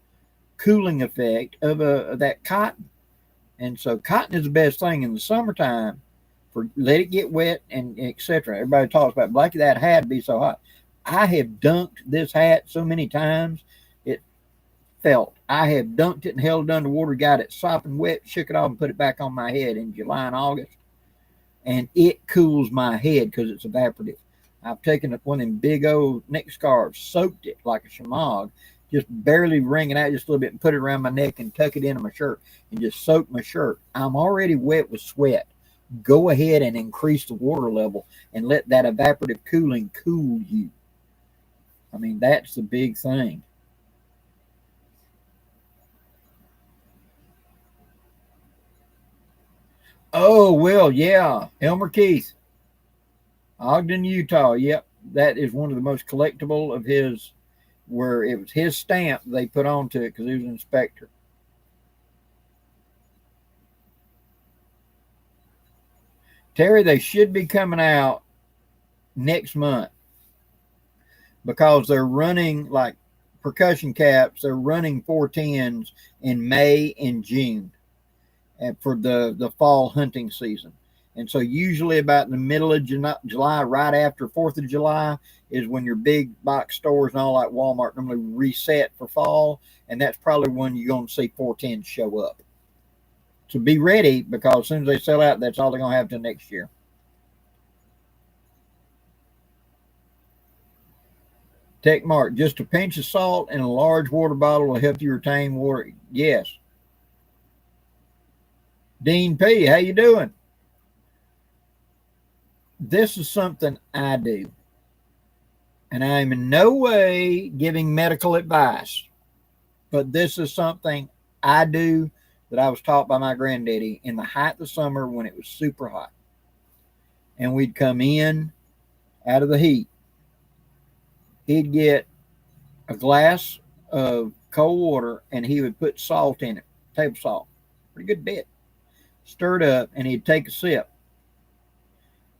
cooling effect of that cotton. And so cotton is the best thing in the summertime. For let it get wet and etc. Everybody talks about Blackie, that hat would be so hot. I have dunked this hat so many times. It felt. I have dunked it and held it underwater, got it sopping wet, shook it off, and put it back on my head in July and August. And it cools my head because it's evaporative. I've taken one of them big old neck scarves, soaked it like a shamag, just barely wring it out just a little bit and put it around my neck and tuck it into my shirt and just soak my shirt. I'm already wet with sweat. Go ahead and increase the water level and let that evaporative cooling cool you. I mean, that's the big thing. Oh, well, yeah. Elmer Keith, Ogden, Utah. Yep. That is one of the most collectible of his, where it was his stamp they put onto it because he was an inspector. Terry, they should be coming out next month because they're running like percussion caps. They're running 410s in May and June and for the fall hunting season. And so usually about in the middle of July, right after 4th of July, is when your big box stores and all like Walmart normally reset for fall. And that's probably when you're going to see 410s show up. So be ready because as soon as they sell out, that's all they're going to have till next year. Tech Mark, just a pinch of salt in a large water bottle will help you retain water. Yes. Dean P., how you doing? This is something I do. And I am in no way giving medical advice, but this is something I do that I was taught by my granddaddy in the height of the summer when it was super hot. And we'd come in out of the heat. He'd get a glass of cold water and he would put salt in it, table salt, pretty good bit, stirred up, and he'd take a sip.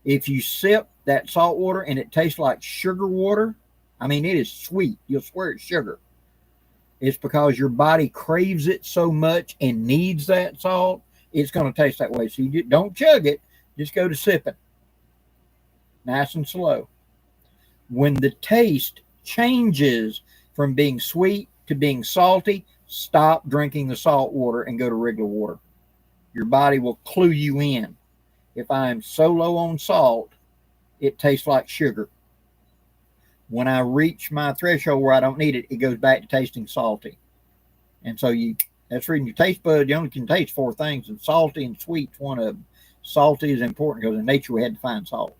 If you sip that salt water and it tastes like sugar water, I mean, it is sweet. You'll swear it's sugar. It's because your body craves it so much and needs that salt. It's going to taste that way. So you don't chug it. Just go to sipping, nice and slow. When the taste changes from being sweet to being salty, stop drinking the salt water and go to regular water. Your body will clue you in. If I am so low on salt, it tastes like sugar. When I reach my threshold where I don't need it, it goes back to tasting salty. And so that's reading your taste bud. You only can taste four things, and salty and sweet's one of them. Salty is important because in nature we had to find salt.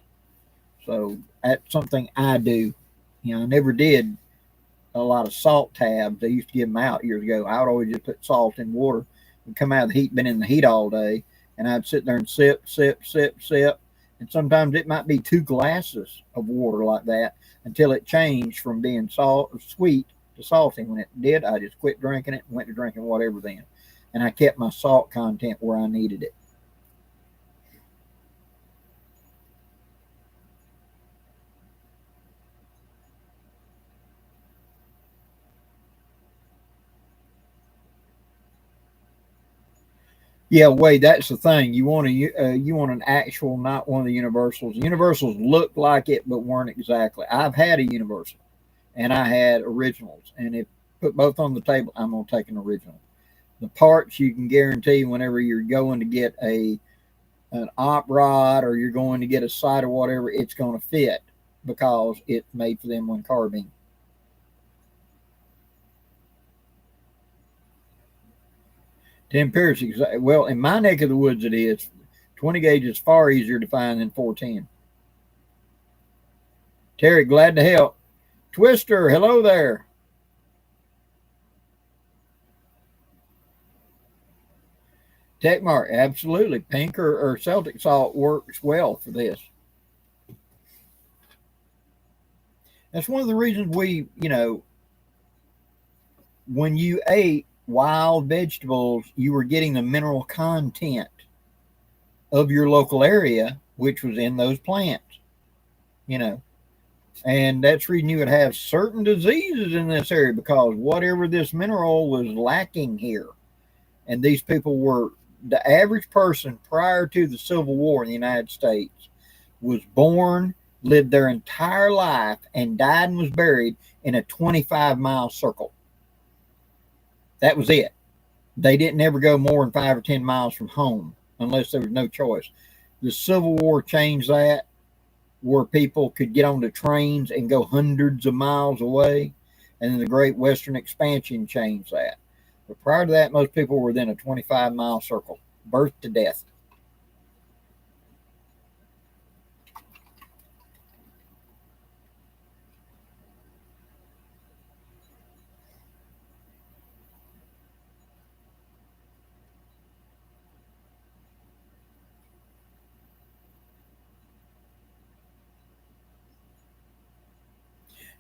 So that's something I do. I never did a lot of salt tabs. They used to give them out years ago. I would always just put salt in water and come out of the heat, been in the heat all day, and I'd sit there and sip, sip, sip, sip. And sometimes it might be 2 glasses of water like that until it changed from being sweet to salty. When it did, I just quit drinking it and went to drinking whatever then. And I kept my salt content where I needed it. Yeah, Wade, that's the thing. You want an actual, not one of the universals. Universals look like it, but weren't exactly. I've had a universal, and I had originals. And if put both on the table, I'm gonna take an original. The parts you can guarantee whenever you're going to get an op rod or you're going to get a sight or whatever, it's going to fit because it's made for them one carbine. Tim Pierce, well, in my neck of the woods, it is. 20 gauge is far easier to find than 410. Terry, glad to help. Twister, hello there. Techmark, absolutely. Pink or Celtic salt works well for this. That's one of the reasons when you ate wild vegetables, you were getting the mineral content of your local area, which was in those plants, and that's reason you would have certain diseases in this area because whatever this mineral was lacking here. And these people were the average person prior to the Civil War in the United States was born, lived their entire life, and died and was buried in a 25-mile circle. That was it. They didn't ever go more than 5 or 10 miles from home unless there was no choice. The Civil War changed that, where people could get on the trains and go hundreds of miles away. And then the Great Western Expansion changed that. But prior to that, most people were within a 25-mile circle, birth to death.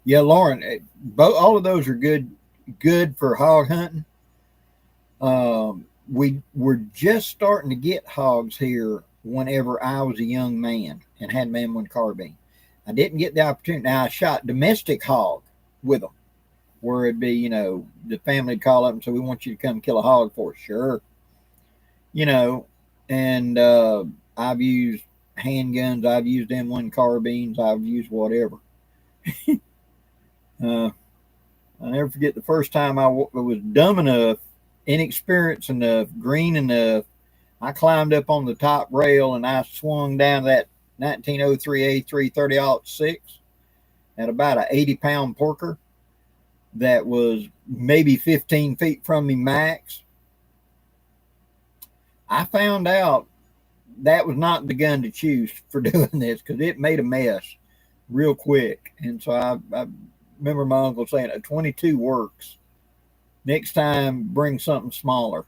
Yeah, Lauren, all of those are good for hog hunting. We were just starting to get hogs here whenever I was a young man and had my M1 carbine. I didn't get the opportunity. Now, I shot domestic hog with them, where it'd be, the family would call up and say, we want you to come kill a hog for us. Sure. And I've used handguns, I've used M1 carbines, I've used whatever. I'll never forget the first time I was dumb enough, inexperienced enough, green enough. I climbed up on the top rail and I swung down that 1903 A3 30-06 at about an 80-pound porker that was maybe 15 feet from me max. I found out that was not the gun to choose for doing this because it made a mess real quick. And so I remember my uncle saying a 22 works. Next time, bring something smaller.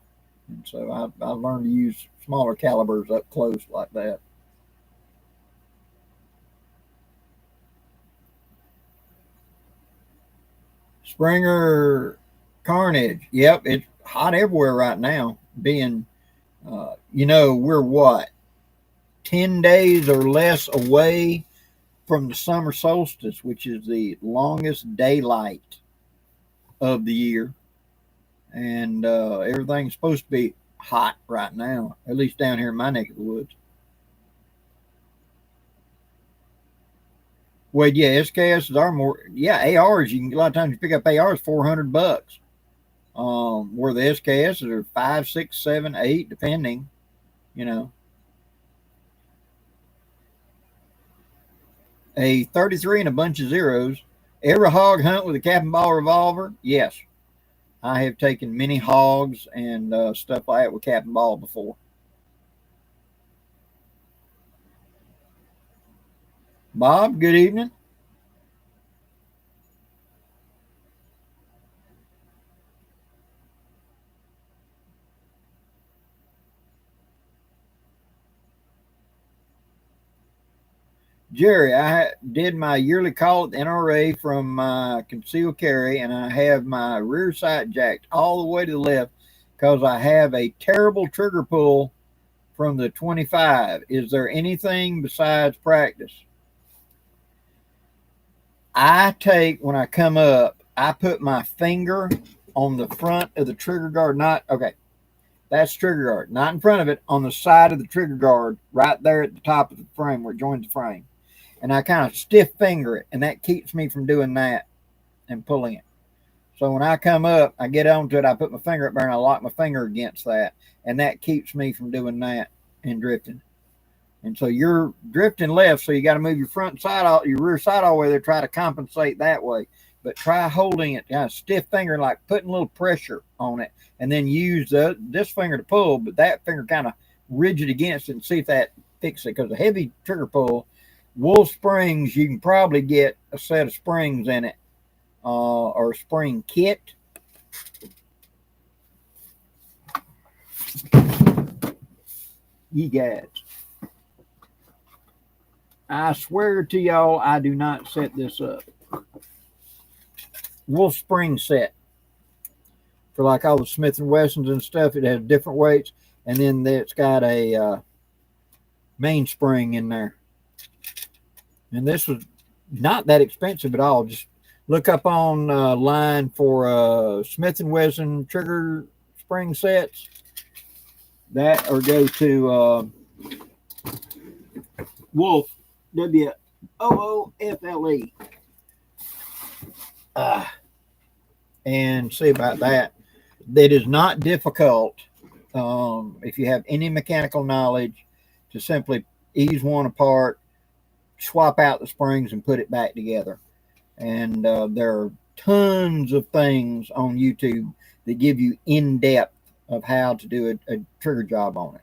And so I learned to use smaller calibers up close like that. Springer Carnage. Yep, it's hot everywhere right now. Being, we're what, 10 days or less away from the summer solstice, which is the longest daylight of the year. And everything's supposed to be hot right now, at least down here in my neck of the woods. Well, yeah, SKSs are more. Yeah, ARs. You can a lot of times you pick up ARs $400, where the SKSs are 5, 6, 7, 8, depending. You know, a 33 and a bunch of zeros. Ever hog hunt with a cap and ball revolver? Yes, I have taken many hogs and stuff like that with cap and ball before. Bob, good evening. Jerry, I did my yearly call at the NRA from my concealed carry, and I have my rear sight jacked all the way to the left because I have a terrible trigger pull from the 25. Is there anything besides practice? I take, when I come up, I put my finger on the front of the trigger guard. Not, okay, that's trigger guard. Not in front of it, on the side of the trigger guard, right there at the top of the frame where it joins the frame. And I kind of stiff finger it, and that keeps me from doing that and pulling it. So when I come up, I get onto it, I put my finger up there, and I lock my finger against that, and that keeps me from doing that and drifting. And so you're drifting left, so you got to move your front side, your rear side all the way there, try to compensate that way. But try holding it kind of stiff finger, like putting a little pressure on it, and then use this finger to pull, but that finger kind of rigid against it, and see if that fixes it. Because a heavy trigger pull, Wolf springs, you can probably get a set of springs in it, or a spring kit. You guys, I swear to y'all, I do not set this up. Wolf spring set for like all the Smith and Wessons and stuff. It has different weights, and then it's got a mainspring in there. And this was not that expensive at all. Just look up on line for Smith and Wesson trigger spring sets. That, or go to Wolf, WOOFLE, and see about that. It is not difficult, if you have any mechanical knowledge, to simply ease one apart, swap out the springs, and put it back together. And there are tons of things on YouTube that give you in-depth of how to do a trigger job on it.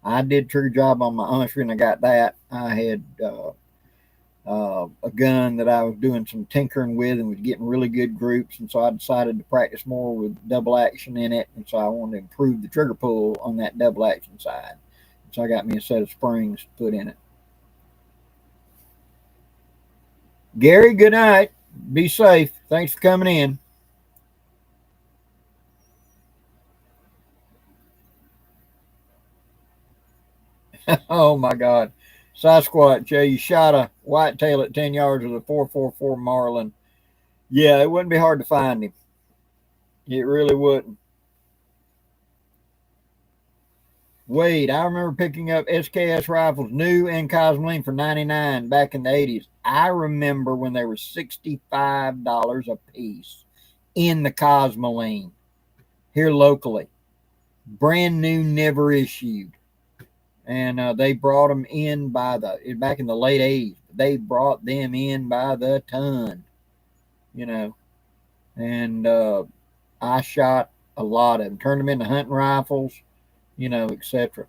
I did trigger job on my Usher, and I got that. I had a gun that I was doing some tinkering with and was getting really good groups, and so I decided to practice more with double action in it, and so I wanted to improve the trigger pull on that double action side. So I got me a set of springs to put in it. Gary, good night. Be safe. Thanks for coming in. Oh my God. Sasquatch, Jay, you shot a whitetail at 10 yards with a 444 Marlin. Yeah, it wouldn't be hard to find him. It really wouldn't. Wade, I remember picking up SKS rifles, new and Cosmoline, for $99 back in the 80s. I remember when they were $65 a piece in the Cosmoline here locally. Brand new, never issued. And they brought them in back in the late 80s. They brought them in by the ton, and I shot a lot of them, turned them into hunting rifles, etc.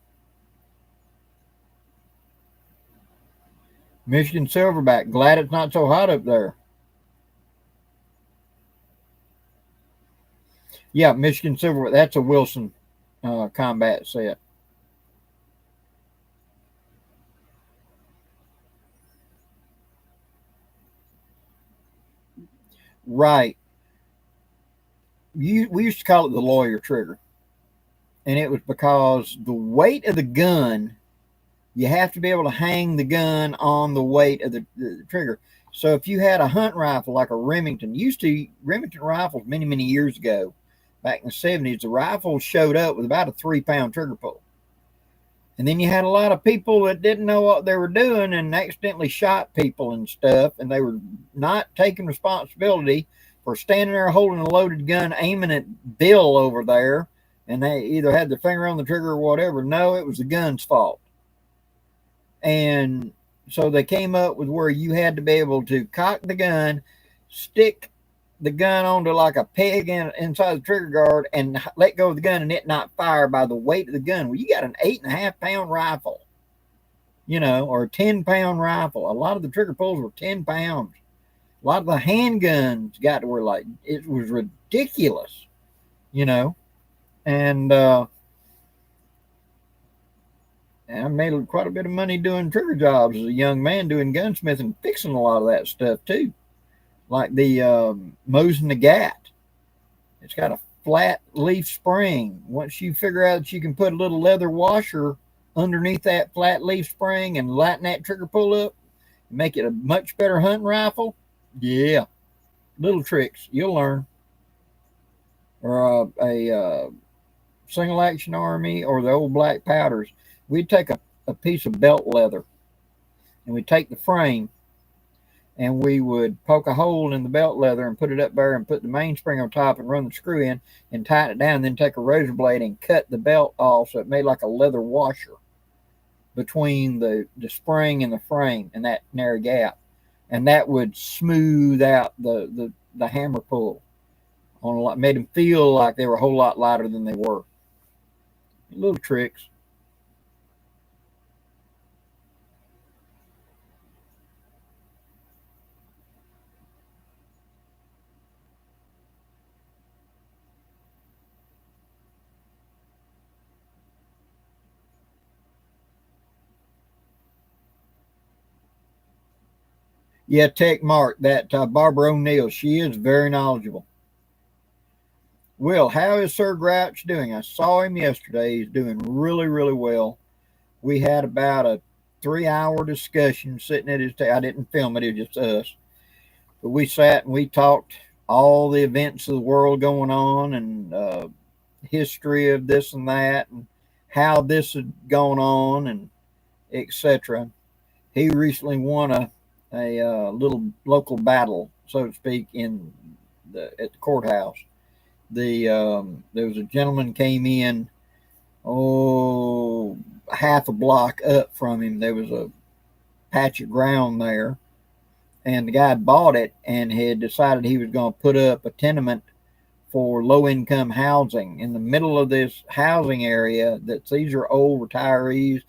Michigan Silverback, glad it's not so hot up there. Yeah, Michigan Silverback, that's a Wilson combat set. Right. We used to call it the lawyer trigger. And it was because the weight of the gun, You have to be able to hang the gun on the weight of the trigger. So if you had a hunt rifle like a Remington, Remington rifles many years ago, back in the 70s, the rifle showed up with about a 3-pound trigger pull. And then you had a lot of people that didn't know what they were doing and accidentally shot people and stuff, and they were not taking responsibility for standing there holding a loaded gun, aiming at Bill over there, and they either had their finger on the trigger or whatever. No, it was the gun's fault. And so they came up with where you had to be able to cock the gun, stick the gun onto like a peg inside the trigger guard, and let go of the gun and it not fire by the weight of the gun. Well, you got an 8.5-pound rifle, or a 10-pound rifle. A lot of the trigger pulls were 10 pounds. A lot of the handguns got to where like it was ridiculous, and I made quite a bit of money doing trigger jobs as a young man, doing gunsmithing, fixing a lot of that stuff too. Like the Mosin Nagant. It's got a flat leaf spring. Once you figure out that you can put a little leather washer underneath that flat leaf spring and lighten that trigger pull up, make it a much better hunting rifle, yeah. Little tricks, you'll learn. Or a single action army or the old black powders. We'd take a piece of belt leather and we'd take the frame and we would poke a hole in the belt leather and put it up there and put the mainspring on top and run the screw in and tighten it down, and then take a razor blade and cut the belt off so it made like a leather washer between the spring and the frame and that narrow gap. And that would smooth out the hammer pull on a lot, made them feel like they were a whole lot lighter than they were. Little tricks. Yeah, Tech Mark, that Barbara O'Neill, she is very knowledgeable. Will, how is Sir Grouch doing? I saw him yesterday. He's doing really well. We had about a 3-hour discussion sitting at his table. I didn't film it, it was just us. But we sat and we talked all the events of the world going on, and history of this and that, and how this had gone on, and etc. He recently won a little local battle, so to speak, at the courthouse. There was a gentleman came in, half a block up from him. There was a patch of ground there, and the guy had bought it and had decided he was going to put up a tenement for low-income housing in the middle of this housing area. These are old retirees.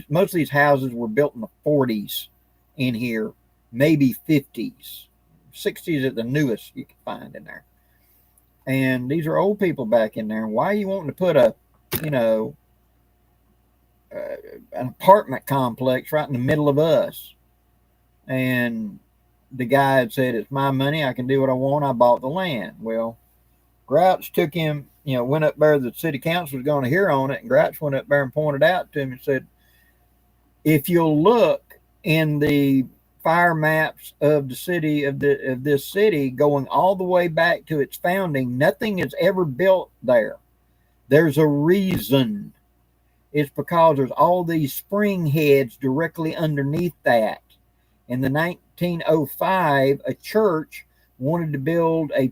Most of these houses were built in the 40s in here, maybe 50s, 60s at the newest you can find in there. And these are old people back in there. Why are you wanting to put an apartment complex right in the middle of us? And the guy had said, it's my money. I can do what I want. I bought the land. Well, Grouch took him, went up there. The city council was going to hear on it. And Grouch went up there and pointed out to him and said, if you'll look in the fire maps of the city of this city going all the way back to its founding, nothing is ever built there. There's a reason. It's because there's all these spring heads directly underneath that. In the 1905, a church wanted to build a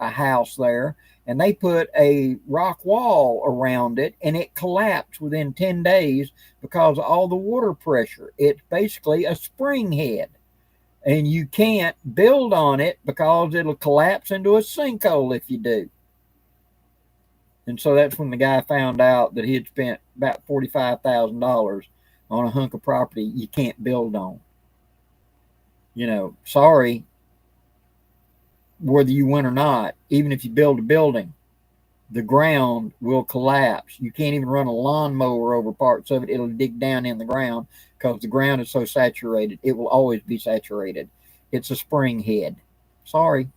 house there, and they put a rock wall around it, and it collapsed within 10 days because of all the water pressure. It's basically a spring head, and you can't build on it because it'll collapse into a sinkhole if you do. And so that's when the guy found out that he had spent about $45,000 on a hunk of property you can't build on. Sorry, whether you win or not, even if you build a building, the ground will collapse. You can't even run a lawnmower over parts of it. It'll dig down in the ground because the ground is so saturated. It will always be saturated. It's a spring head. Sorry.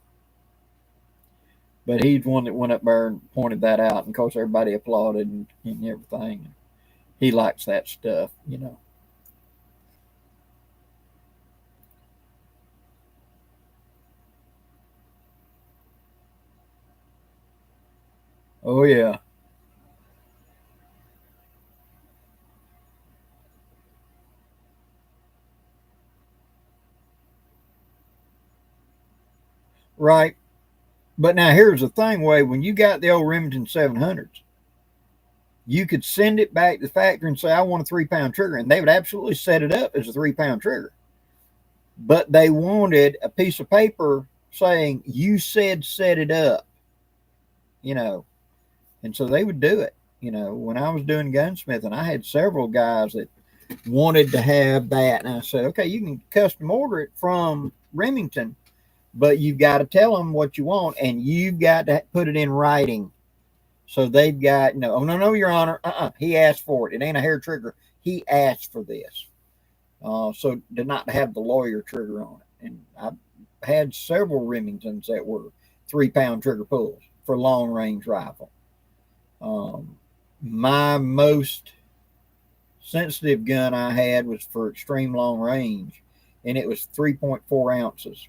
But he's one that went up there and pointed that out. And of course, everybody applauded and everything. He likes that stuff, you know. Oh yeah. Right. But now here's the thing, Wade. When you got the old Remington 700s, you could send it back to the factory and say, I want a 3 pound trigger. And they would absolutely set it up as a 3 pound trigger. But they wanted a piece of paper saying, you said set it up, you know. And so they would do it. You know, when I was doing gunsmithing, I had several guys that wanted to have that. And I said, okay, you can custom order it from Remington, but you've got to tell them what you want and you've got to put it in writing. So they've got, no, oh, no, Your Honor. He asked for it. It ain't a hair trigger. He asked for this. So to not have the lawyer trigger on it. And I've had several Remingtons that were 3 pound trigger pulls for long range rifle. My most sensitive gun I had was for extreme long range, and it was 3.4 ounces.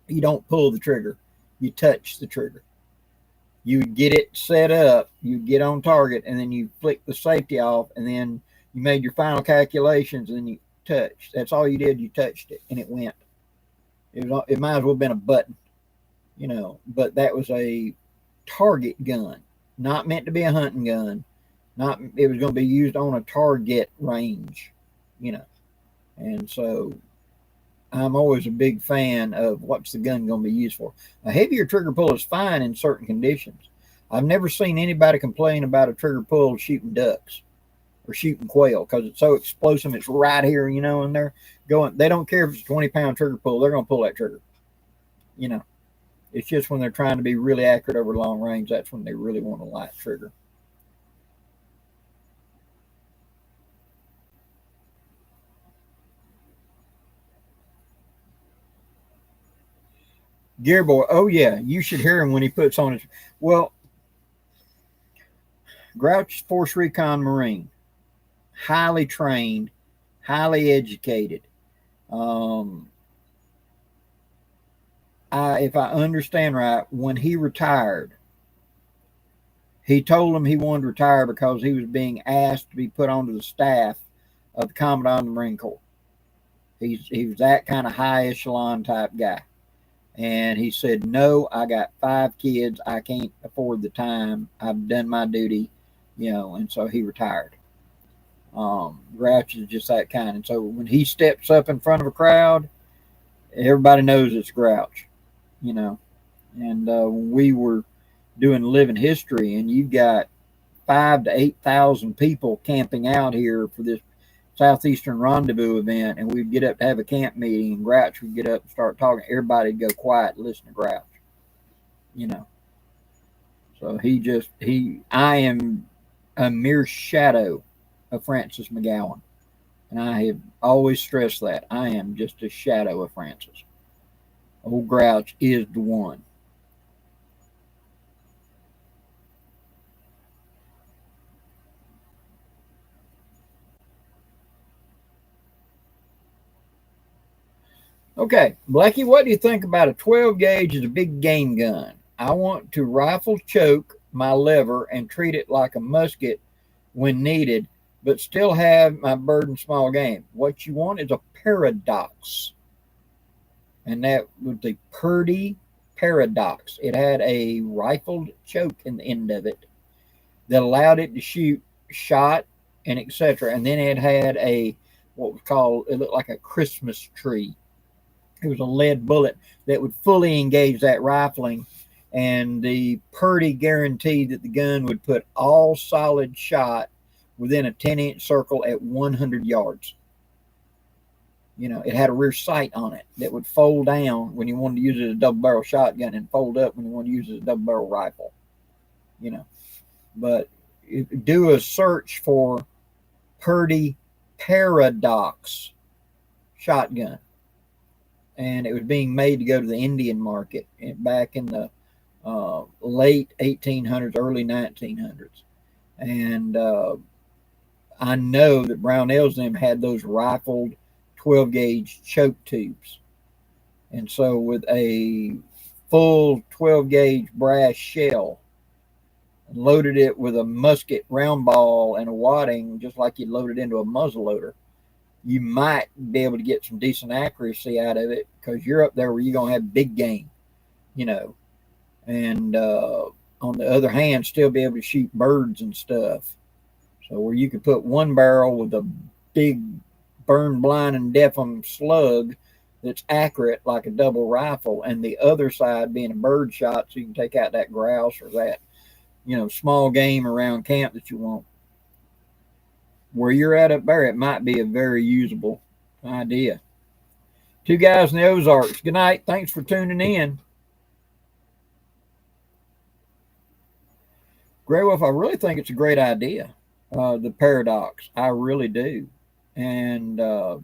You don't pull the trigger, you touch the trigger. You get it set up, you get on target, and then you flick the safety off, and then you made your final calculations, and then you touched. That's all you did. You touched it, and it went. It might as well have been a button, you know. But that was a target gun, not meant to be a hunting gun. Not it was going to be used on a target range, you know. And so I'm always a big fan of what's the gun going to be used for. A heavier trigger pull is fine in certain conditions. I've never seen anybody complain about a trigger pull shooting ducks or shooting quail because it's so explosive. It's right here, you know, and they're going. They don't care if it's a 20 pound trigger pull. They're going to pull that trigger, you know. It's just when they're trying to be really accurate over long range, that's when they really want a light trigger. Gearboy, oh yeah, you should hear him when he puts on his. Well, Grouch Force Recon Marine, highly trained, highly educated. Um, if I understand right, when he retired, he told him he wanted to retire because he was being asked to be put onto the staff of the Commandant of the Marine Corps. He was that kind of high echelon type guy. And he said, no, I got 5 kids. I can't afford the time. I've done my duty, you know, and so he retired. Grouch is just that kind. And so when he steps up in front of a crowd, everybody knows it's Grouch, you know. And we were doing living history, and you've got 5 to 8,000 people camping out here for this Southeastern Rendezvous event, and we'd get up to have a camp meeting, and Grouch would get up and start talking. Everybody'd go quiet and listen to Grouch, you know. So I am a mere shadow of Francis McGowan, and I have always stressed that I am just a shadow of Francis. Old Grouch is the one. Okay, Blackie, what do you think about a 12 gauge as a big game gun? I want to rifle choke my lever and treat it like a musket when needed, but still have my bird and small game. What you want is a paradox. And that was the Purdy paradox. It had a rifled choke in the end of it that allowed it to shoot shot and etc. And then it had a what was called, it looked like a Christmas tree. It was a lead bullet that would fully engage that rifling, and the Purdy guaranteed that the gun would put all solid shot within a 10-inch circle at 100 yards. You know, it had a rear sight on it that would fold down when you wanted to use it as a double barrel shotgun and fold up when you wanted to use it as a double barrel rifle. You know, but do a search for Purdy Paradox shotgun, and it was being made to go to the Indian market back in the late 1800s, early 1900s, and I know that Brownells them had those rifled 12 gauge choke tubes. And so with a full 12 gauge brass shell, loaded it with a musket round ball and a wadding, just like you load it into a muzzle loader, you might be able to get some decent accuracy out of it because you're up there where you're going to have big game, you know. And on the other hand, still be able to shoot birds and stuff. So where you could put one barrel with a big burn blind and deaf 'em slug that's accurate like a double rifle, and the other side being a bird shot, so you can take out that grouse or that, you know, small game around camp that you want. Where you're at up there, it might be a very usable idea. Two guys in the Ozarks. Good night. Thanks for tuning in. Grey Wolf, I really think it's a great idea. The paradox, I really do. And the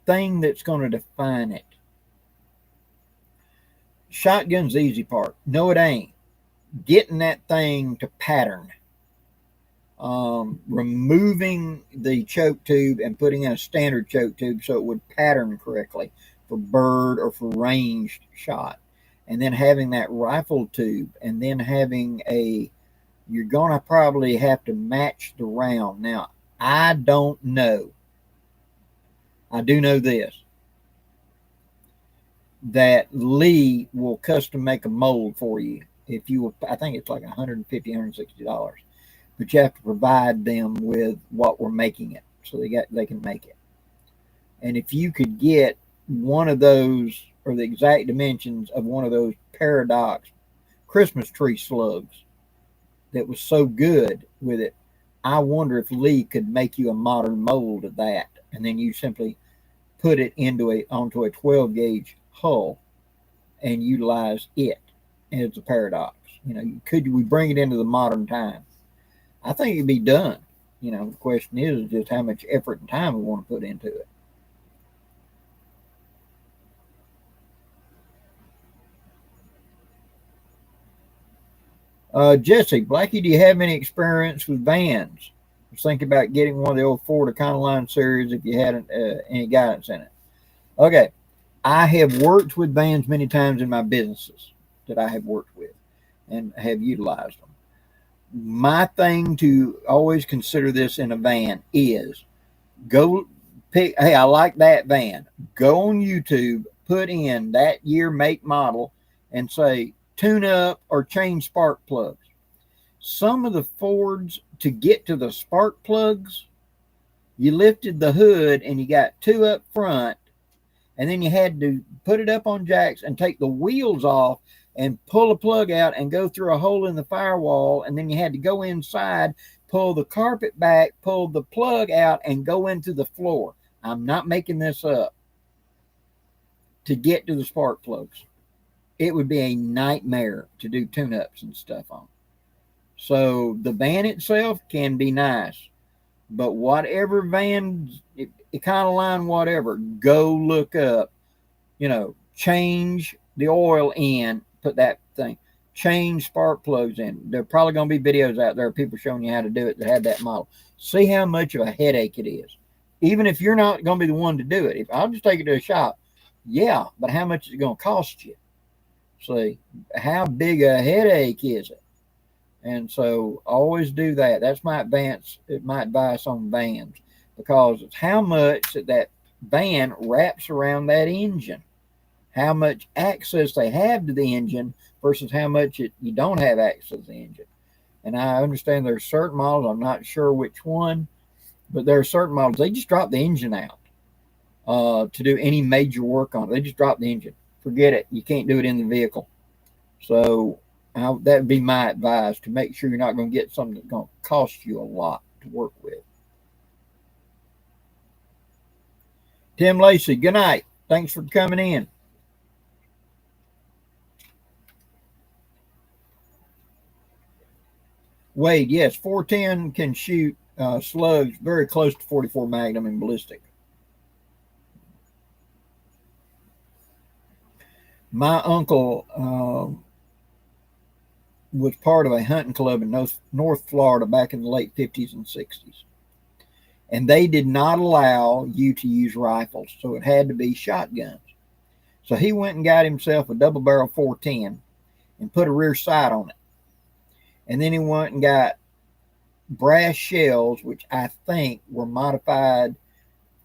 thing that's going to define it. Shotgun's the easy part. No, it ain't. Getting that thing to pattern. Removing the choke tube and putting in a standard choke tube so it would pattern correctly for bird or for ranged shot. And then having that rifle tube, and then having you're going to probably have to match the round. Now, I don't know. I do know this, that Lee will custom make a mold for you. If you will, I think it's like $150, $160. But you have to provide them with what we're making it, so they can make it. And if you could get one of those, or the exact dimensions of one of those paradox Christmas tree slugs that was so good with it, I wonder if Lee could make you a modern mold of that, and then you simply put it onto a 12 gauge hull and utilize it as a paradox. You know, could we bring it into the modern time? I think it'd be done. You know, the question is just how much effort and time we want to put into it. Jesse, Blackie, do you have any experience with vans? I was thinking about getting one of the old Ford Econoline series if you hadn't any guidance in it. Okay, I have worked with vans many times in my businesses that I have worked with and have utilized them. My thing to always consider this in a van is go pick, hey, I like that van. Go on YouTube, put in that year, make, model, and say tune up or change spark plugs. Some of the Fords, to get to the spark plugs, you lifted the hood and you got two up front, and then you had to put it up on jacks and take the wheels off and pull a plug out and go through a hole in the firewall, and then you had to go inside, pull the carpet back, pull the plug out, and go into the floor. I'm not making this up. To get to the spark plugs, it would be a nightmare to do tune-ups and stuff on. So the van itself can be nice, but whatever van, Econoline, whatever, go look up, you know, change the oil in, put that thing, change spark plugs in. There are probably going to be videos out there of people showing you how to do it that have that model. See how much of a headache it is. Even if you're not going to be the one to do it. If I'll just take it to a shop, yeah, but how much is it going to cost you? See, how big a headache is it? And so always do that. That's my advice on vans, because it's how much that van wraps around that engine, how much access they have to the engine versus how much you don't have access to the engine. And I understand there's certain models, I'm not sure which one, but there are certain models, they just drop the engine out to do any major work on it. They just drop the engine. Forget it. You can't do it in the vehicle. So that would be my advice, to make sure you're not going to get something that's going to cost you a lot to work with. Tim Lacey, good night. Thanks for coming in. Wade, yes, 410 can shoot slugs very close to 44 Magnum in ballistic. My uncle was part of a hunting club in North Florida back in the late 50s and 60s. And they did not allow you to use rifles, so it had to be shotguns. So he went and got himself a double barrel 410 and put a rear sight on it. And then he went and got brass shells, which I think were modified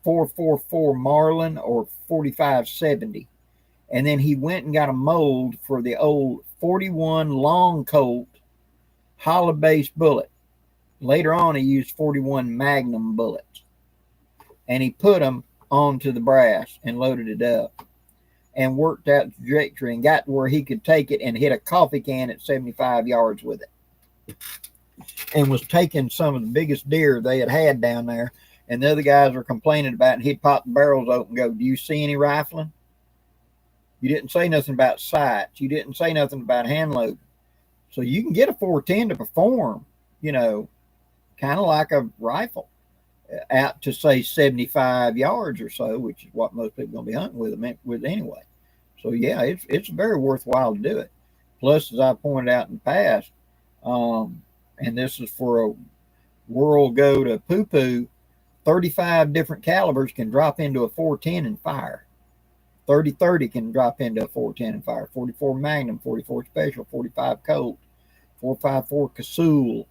444 Marlin or 4570. And then he went and got a mold for the old 41 Long Colt hollow base bullet. Later on, he used 41 Magnum bullets. And he put them onto the brass and loaded it up and worked out the trajectory and got to where he could take it and hit a coffee can at 75 yards with it. And was taking some of the biggest deer they had down there. And the other guys were complaining about it. And he'd pop the barrels open and go, "Do you see any rifling? You didn't say nothing about sights. You didn't say nothing about hand loading." So you can get a 410 to perform, kind of like a rifle out to say 75 yards or so, which is what most people are going to be hunting with anyway. So yeah, it's very worthwhile to do it. Plus, as I pointed out in the past, and this is for a world go to poo-poo, 35 different calibers can drop into a 410 and fire. 30-30 can drop into a 410 and fire. 44 Magnum, 44 Special, 45 Colt, 454 Casull.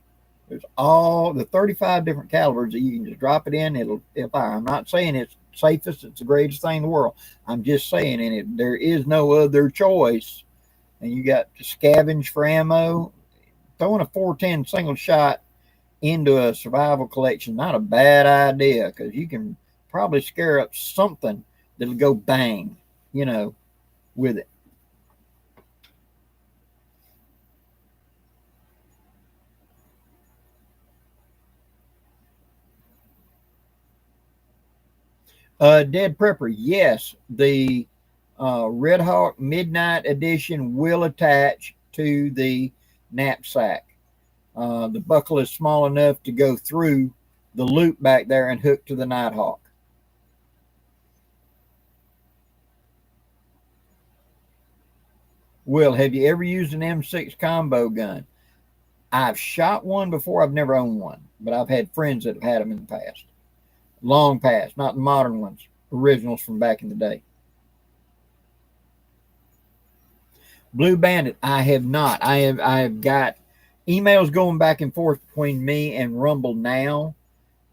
There's all the 35 different calibers that you can just drop it in. It'll fire. I'm not saying it's safest, it's the greatest thing in the world. I'm just saying there is no other choice. And you got to scavenge for ammo. Throwing a 410 single shot into a survival collection, not a bad idea, because you can probably scare up something that'll go bang, with it. Dead Prepper, yes, the Red Hawk Midnight Edition will attach to the knapsack. The buckle is small enough to go through the loop back there and hook to the Nighthawk. Will, have you ever used an M6 combo gun? I've shot one before. I've never owned one, but I've had friends that have had them in the past. Long past, not the modern ones, originals from back in the day. Blue Bandit, I have not. I have got emails going back and forth between me and Rumble now.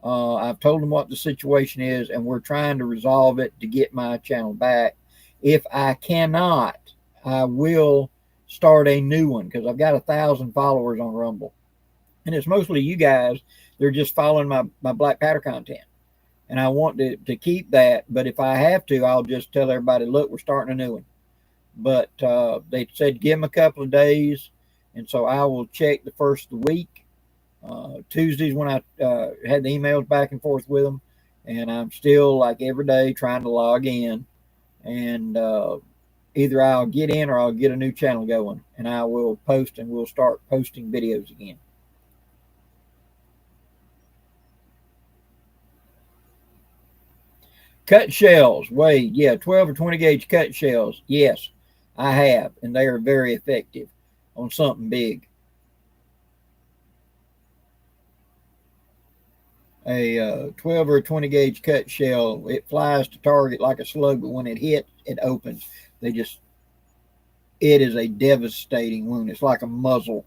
I've told them what the situation is, and we're trying to resolve it to get my channel back. If I cannot, I will start a new one because I've got 1,000 followers on Rumble. And it's mostly you guys. They're just following my black powder content. And I want to keep that. But if I have to, I'll just tell everybody, look, we're starting a new one. But they said give them a couple of days. And so I will check the first of the week. Tuesdays when I had the emails back and forth with them. And I'm still, like every day, trying to log in. And either I'll get in or I'll get a new channel going. And I will post, and we'll start posting videos again. Cut shells, Wade. Yeah, 12 or 20 gauge cut shells. Yes, I have. And they are very effective on something big. A 12 or 20 gauge cut shell, it flies to target like a slug, but when it hits, it opens. It is a devastating wound. It's like a muzzle,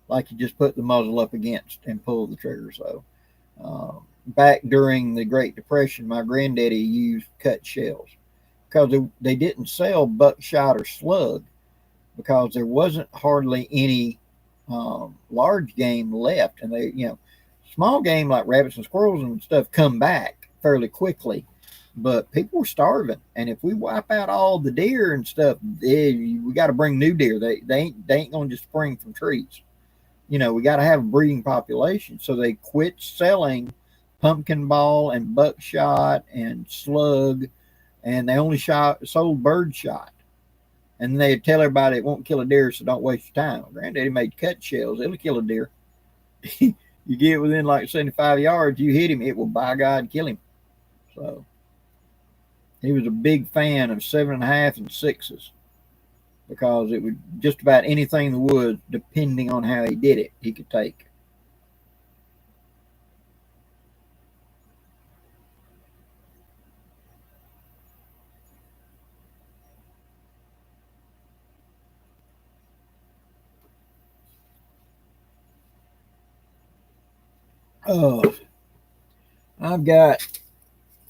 like you just put the muzzle up against and pull the trigger. So back during the Great Depression, my granddaddy used cut shells because they didn't sell buckshot or slug because there wasn't hardly any large game left. And small game like rabbits and squirrels and stuff come back fairly quickly, but people were starving. And if we wipe out all the deer and stuff, we got to bring new deer. They ain't going to just spring from trees. We got to have a breeding population. So they quit selling pumpkin ball and buckshot and slug, and they only sold bird shot. And they'd tell everybody it won't kill a deer, so don't waste your time. Granddaddy made cut shells. It'll kill a deer. You get within like 75 yards, you hit him, it will, by God, kill him. So he was a big fan of 7.5 and 6s. because it would just about anything in the woods, depending on how he did it, he could take. Oh, I've got,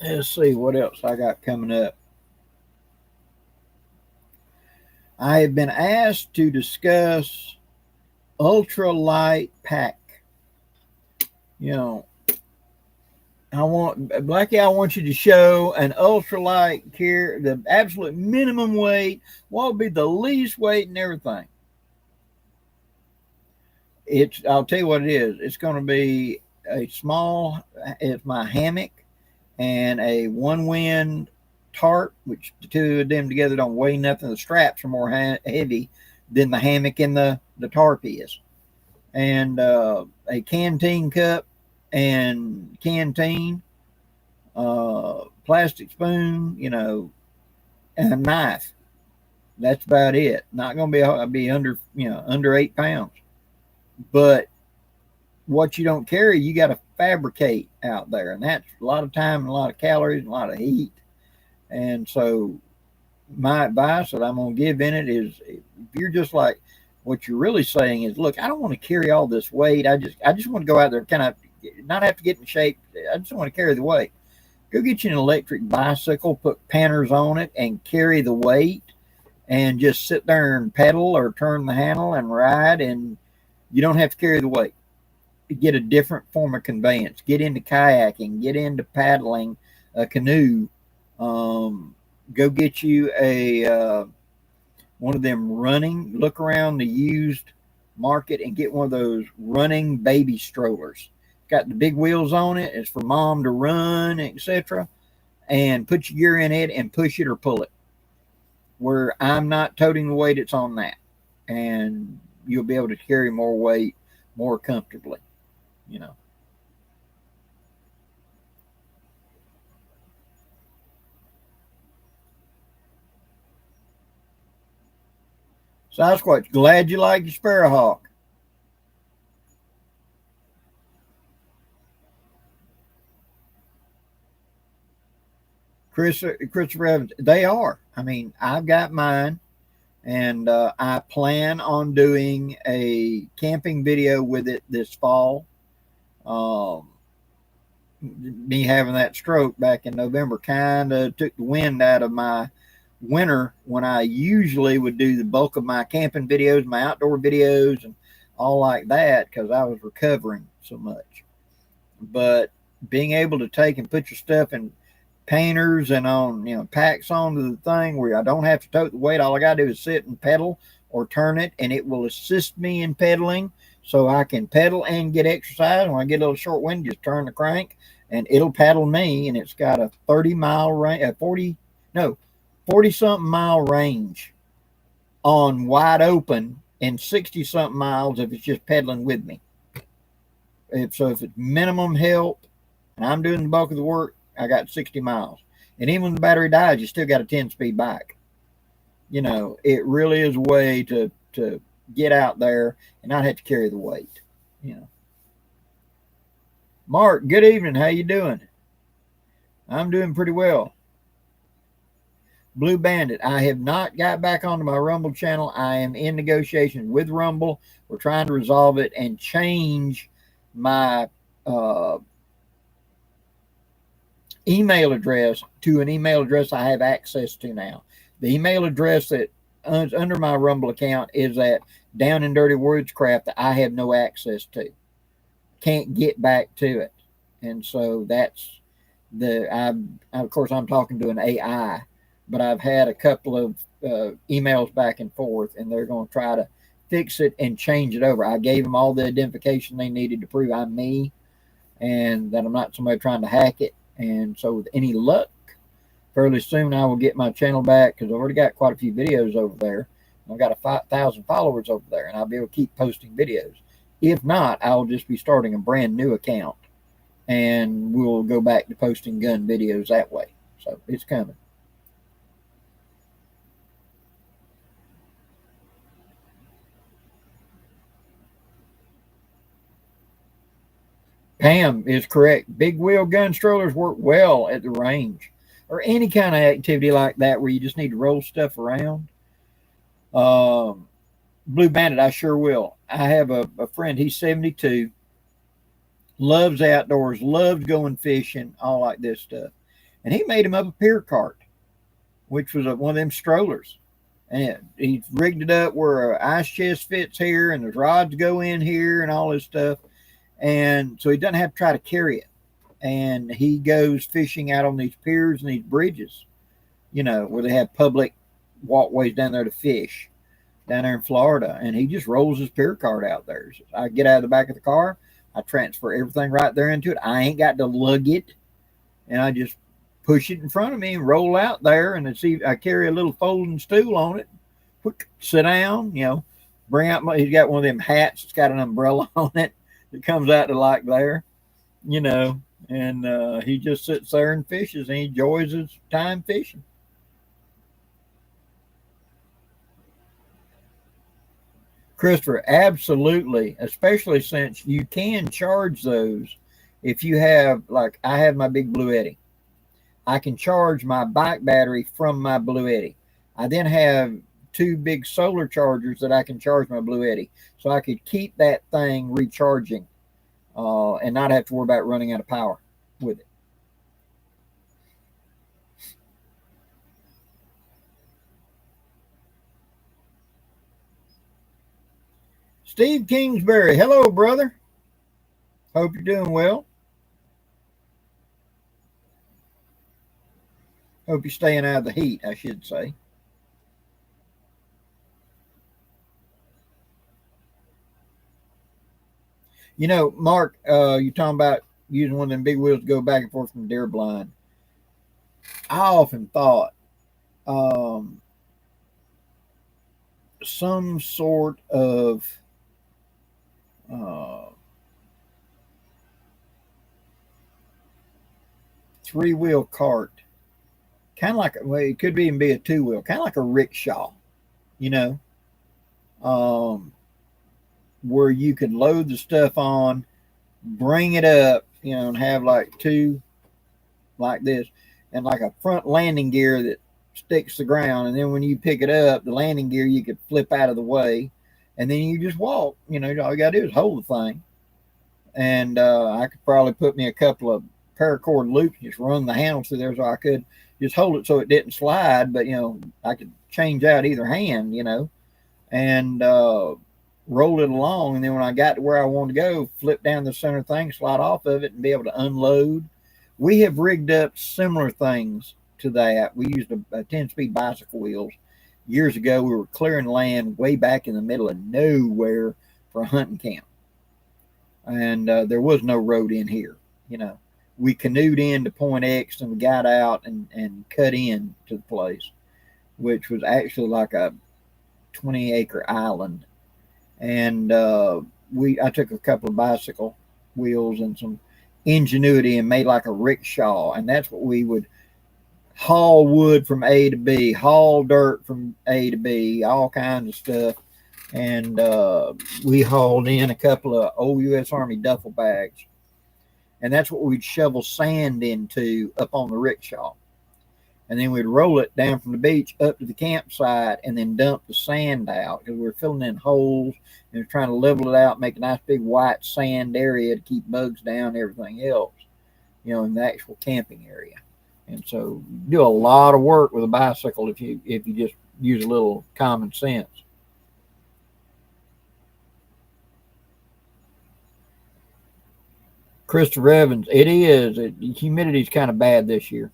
let's see what else I got coming up. I have been asked to discuss ultralight pack. You know, Blackie, I want you to show an ultralight carry, the absolute minimum weight, what would be the least weight and everything. I'll tell you what it is. It's going to be it's my hammock and a one wind tarp, which the two of them together don't weigh nothing. The straps are more heavy than the hammock and the tarp is. And a canteen cup and canteen, plastic spoon, and a knife. That's about it. Not going to be under 8 pounds. But what you don't carry, you got to fabricate out there, and that's a lot of time and a lot of calories and a lot of heat. And so my advice that I'm going to give in it is, if you're just like, what you're really saying is, look, I don't want to carry all this weight. I just want to go out there, kind of not have to get in shape. I just want to carry the weight. Go get you an electric bicycle, put panners on it, and carry the weight, and just sit there and pedal or turn the handle and ride, and you don't have to carry the weight. Get a different form of conveyance. Get into kayaking. Get into paddling a canoe. Go get you a one of them running. Look around the used market and get one of those running baby strollers. Got the big wheels on it. It's for mom to run, etc. And put your gear in it and push it or pull it. Where I'm not toting the weight, it's on that, and you'll be able to carry more weight more comfortably. Sasquatch, glad you like your sparrowhawk. Christopher Evans, they are. I mean, I've got mine, and I plan on doing a camping video with it this fall. Um, Me having that stroke back in November kind of took the wind out of my winter, when I usually would do the bulk of my camping videos, my outdoor videos, and all like that, because I was recovering so much. But being able to take and put your stuff in painters and on packs onto the thing where I don't have to tote the weight, all I gotta do is sit and pedal or turn it, and it will assist me in pedaling, so I can pedal and get exercise. When I get a little short wind, just turn the crank and it'll paddle me. And it's got a 30-mile range, 40 something mile range on wide open, and 60 something miles if it's just pedaling with me. If it's minimum help and I'm doing the bulk of the work, I got 60 miles. And even when the battery dies, you still got a 10-speed bike. It really is a way to get out there and not have to carry the weight. Mark, good evening. How you doing? I'm doing pretty well. Blue Bandit, I have not got back onto my Rumble channel. I am in negotiations with Rumble. We're trying to resolve it and change my email address to an email address I have access to now. The email address that under my Rumble account is at Down and Dirty Woodscraft that I have no access to. Can't get back to it. And so that's of course, I'm talking to an AI, but I've had a couple of emails back and forth, and they're going to try to fix it and change it over. I gave them all the identification they needed to prove I'm me and that I'm not somebody trying to hack it. And so with any luck, fairly soon I will get my channel back, because I've already got quite a few videos over there. I've got 5,000 followers over there, and I'll be able to keep posting videos. If not, I'll just be starting a brand new account, and we'll go back to posting gun videos that way. So it's coming. Pam is correct. Big wheel gun strollers work well at the range or any kind of activity like that where you just need to roll stuff around. Um, Blue Bandit, I sure will. I have a friend, he's 72, loves outdoors, loves going fishing, all like this stuff. And he made him up a pier cart, which was one of them strollers. And he rigged it up where an ice chest fits here and the rods go in here and all this stuff. And so he doesn't have to try to carry it. And he goes fishing out on these piers and these bridges, where they have public walkways down there to fish down there in Florida. And he just rolls his pier cart out there. So I get out of the back of the car, I transfer everything right there into it. I ain't got to lug it. And I just push it in front of me and roll out there. And I carry a little folding stool on it. Quick, sit down, bring out he's got one of them hats that's got an umbrella on it that comes out to like there, and he just sits there and fishes and he enjoys his time fishing. Christopher, absolutely, especially since you can charge those. If you have, like, I have my big Blue Eddy, I can charge my bike battery from my Blue Eddy. I then have two big solar chargers that I can charge my Blue Eddy, so I could keep that thing recharging and not have to worry about running out of power with it. Steve Kingsbury, hello, brother. Hope you're doing well. Hope you're staying out of the heat, I should say. Mark, you're talking about using one of them big wheels to go back and forth from deer blind. I often thought some sort of three-wheel cart, kind of like, well, it could even be a two-wheel, kind of like a rickshaw, where you could load the stuff on, bring it up, and have like two like this, and like a front landing gear that sticks to the ground. And then when you pick it up, the landing gear you could flip out of the way, and then you just walk. All you gotta do is hold the thing. And I could probably put me a couple of paracord loops, just run the handle through there so I could just hold it so it didn't slide. But I could change out either hand, and roll it along. And then when I got to where I wanted to go, flip down the center thing, slide off of it, and be able to unload. We have rigged up similar things to that. We used a 10-speed bicycle wheels. Years ago, we were clearing land way back in the middle of nowhere for a hunting camp. And there was no road in here. We canoed in to Point X and we got out and cut in to the place, which was actually like a 20-acre island. And I took a couple of bicycle wheels and some ingenuity and made like a rickshaw. And that's what we would haul wood from A to B, haul dirt from A to B, all kinds of stuff. And we hauled in a couple of old U.S. Army duffel bags. And that's what we'd shovel sand into up on the rickshaw. And then we'd roll it down from the beach up to the campsite and then dump the sand out because we were filling in holes and we were trying to level it out, make a nice big white sand area to keep bugs down and everything else, in the actual camping area. And so you do a lot of work with a bicycle if you just use a little common sense. Christopher Evans, it is. Humidity is kind of bad this year.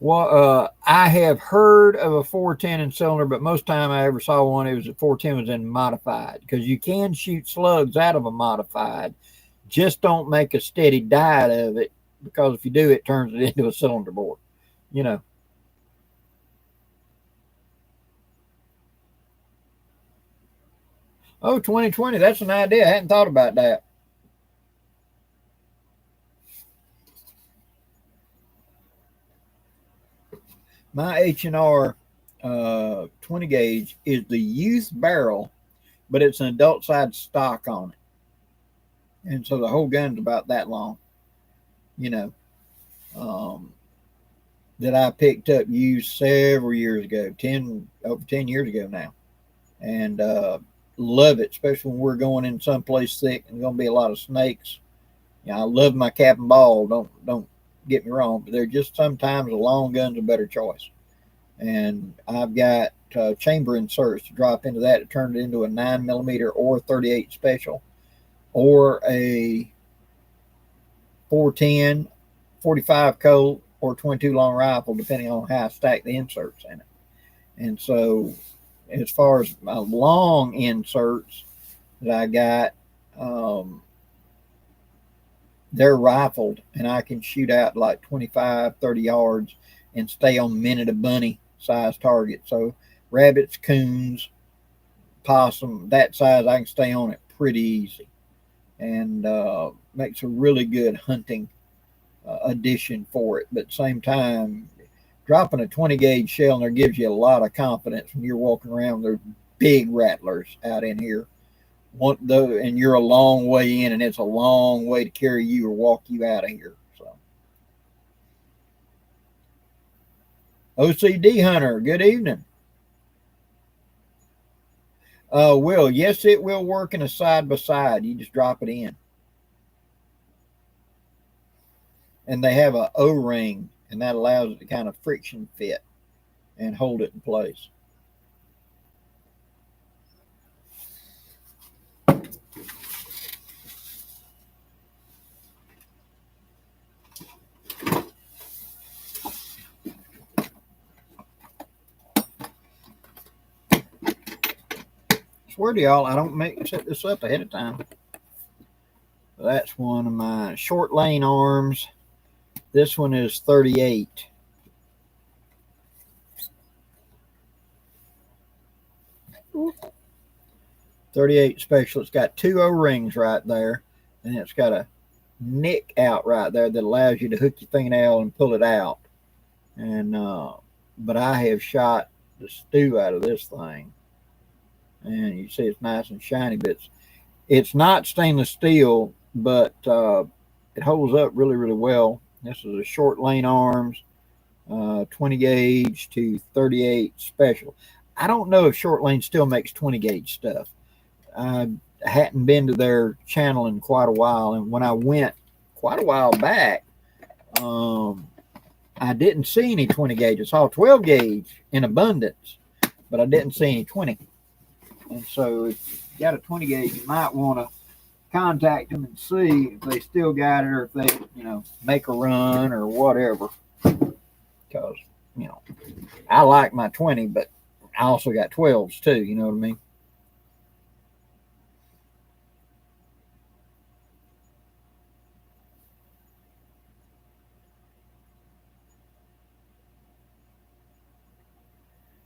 Well, I have heard of a 410 in cylinder, but most time I ever saw one, it was a 410 was in modified because you can shoot slugs out of a modified. Just don't make a steady diet of it because if you do, it turns it into a cylinder bore. Oh, 2020, that's an idea. I hadn't thought about that. My H&R 20 gauge is the youth barrel. but it's an adult side stock on it. And so the whole gun's about that long, you know, that I picked up used several years ago, over 10 years ago now. And love it, especially when we're going in someplace thick and going to be a lot of snakes. You know, I love my cap and ball. Don't get me wrong, but they're just sometimes a long gun's a better choice. And I've got chamber inserts to drop into that to turn it into a 9mm or 38 special, or a 410, 45 Colt, or 22 long rifle, depending on how I stack the inserts in it. And so, as far as my long inserts that I got, they're rifled, and I can shoot out like 25, 30 yards and stay on minute a bunny size target. So rabbits, coons, possum, that size, I can stay on it pretty easy, and makes a really good hunting addition for it. But at the same time, dropping a 20 gauge shell in there gives you a lot of confidence when you're walking around. There's big rattlers out in here. And you're a long way in, and it's a long way to carry you or walk you out of here. So, OCD Hunter, good evening. Will, yes, it will work in a side by side. You just drop it in, and they have a O-ring, and that allows it to kind of friction fit and hold it in place. Swear to y'all, I don't set this up ahead of time. That's one of my short lane arms. This one is 38. Ooh. 38 special. It's got two O-rings right there, and it's got a nick out right there that allows you to hook your fingernail and pull it out. And but I have shot the stew out of this thing, and you see it's nice and shiny, but it's not stainless steel, but it holds up really, really well. This is a short lane arms, 20 gauge to 38 special. I don't know if Short Lane still makes 20 gauge stuff. I hadn't been to their channel in quite a while, and when I went quite a while back, I didn't see any 20 gauge. I saw 12 gauge in abundance, but I didn't see any 20. And so if you got a 20 gauge, you might want to contact them and see if they still got it, or if they, make a run or whatever. Because, I like my 20, but I also got 12s too, you know what I mean?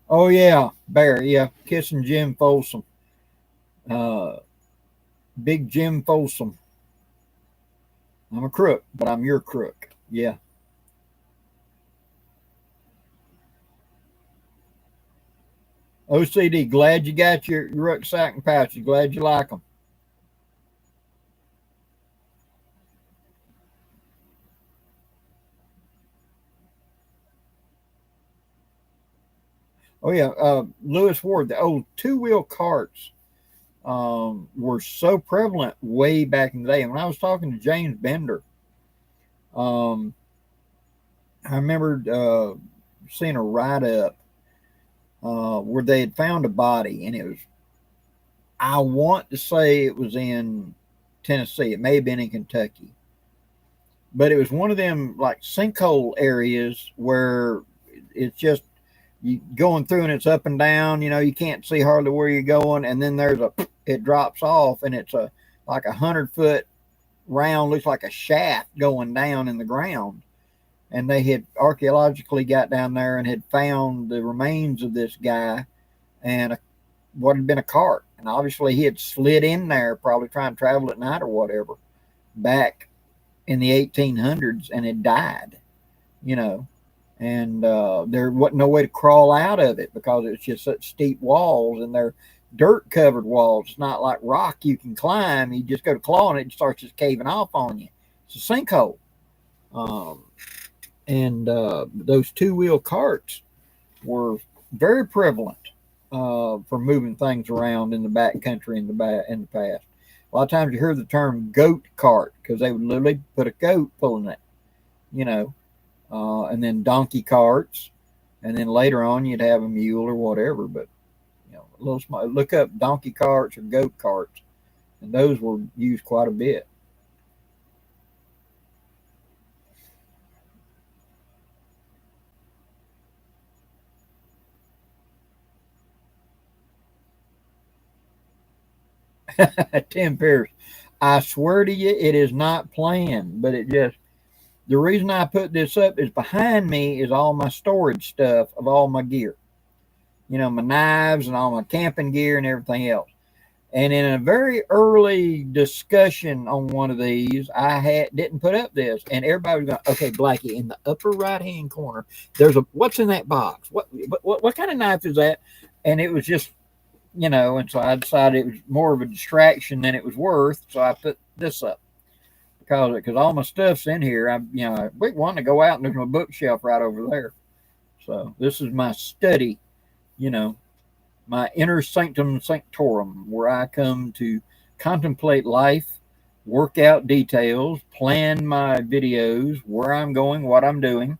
Oh yeah, Barry, yeah. Kissing Jim Folsom. Big Jim Folsom. I'm a crook, but I'm your crook. Yeah. OCD, glad you got your rucksack and pouches. Glad you like them. Oh yeah, Lewis Ward, the old two-wheel carts were so prevalent way back in the day. And when I was talking to James Bender, I remember seeing a write-up where they had found a body, and it was, I want to say it was in Tennessee. It may have been in Kentucky, but it was one of them like sinkhole areas where it's just you going through and it's up and down. You can't see hardly where you're going, and then it drops off, and it's like 100-foot round, looks like a shaft going down in the ground. And they had archaeologically got down there and had found the remains of this guy and what had been a cart. And obviously he had slid in there, probably trying to travel at night or whatever, back in the 1800s, and had died, and there wasn't no way to crawl out of it because it's just such steep walls, and they're dirt covered walls. It's not like rock you can climb. You just go to claw on it, it starts just caving off on you. It's a sinkhole. Um, and those two-wheel carts were very prevalent for moving things around in the back country in the past. A lot of times you hear the term goat cart because they would literally put a goat pulling it, you know, and then donkey carts, and then later on you'd have a mule or whatever. But you know, a little small. Look up donkey carts or goat carts, and those were used quite a bit. Tim Pierce, I swear to you, it is not planned, but it just the reason I put this up is behind me is all my storage stuff of all my gear. You know, my knives and all my camping gear and everything else. And in a very early discussion on one of these, I didn't put up this, and everybody was going, "Okay, Blackie, in the upper right hand corner, there's a what's in that box? What kind of knife is that?" And it was just, you know, and so I decided it was more of a distraction than it was worth, so I put this up because all my stuff's in here. We want to go out and there's my bookshelf right over there. So this is my study, you know, my inner sanctum sanctorum, where I come to contemplate life, work out details, plan my videos, where I'm going, what I'm doing,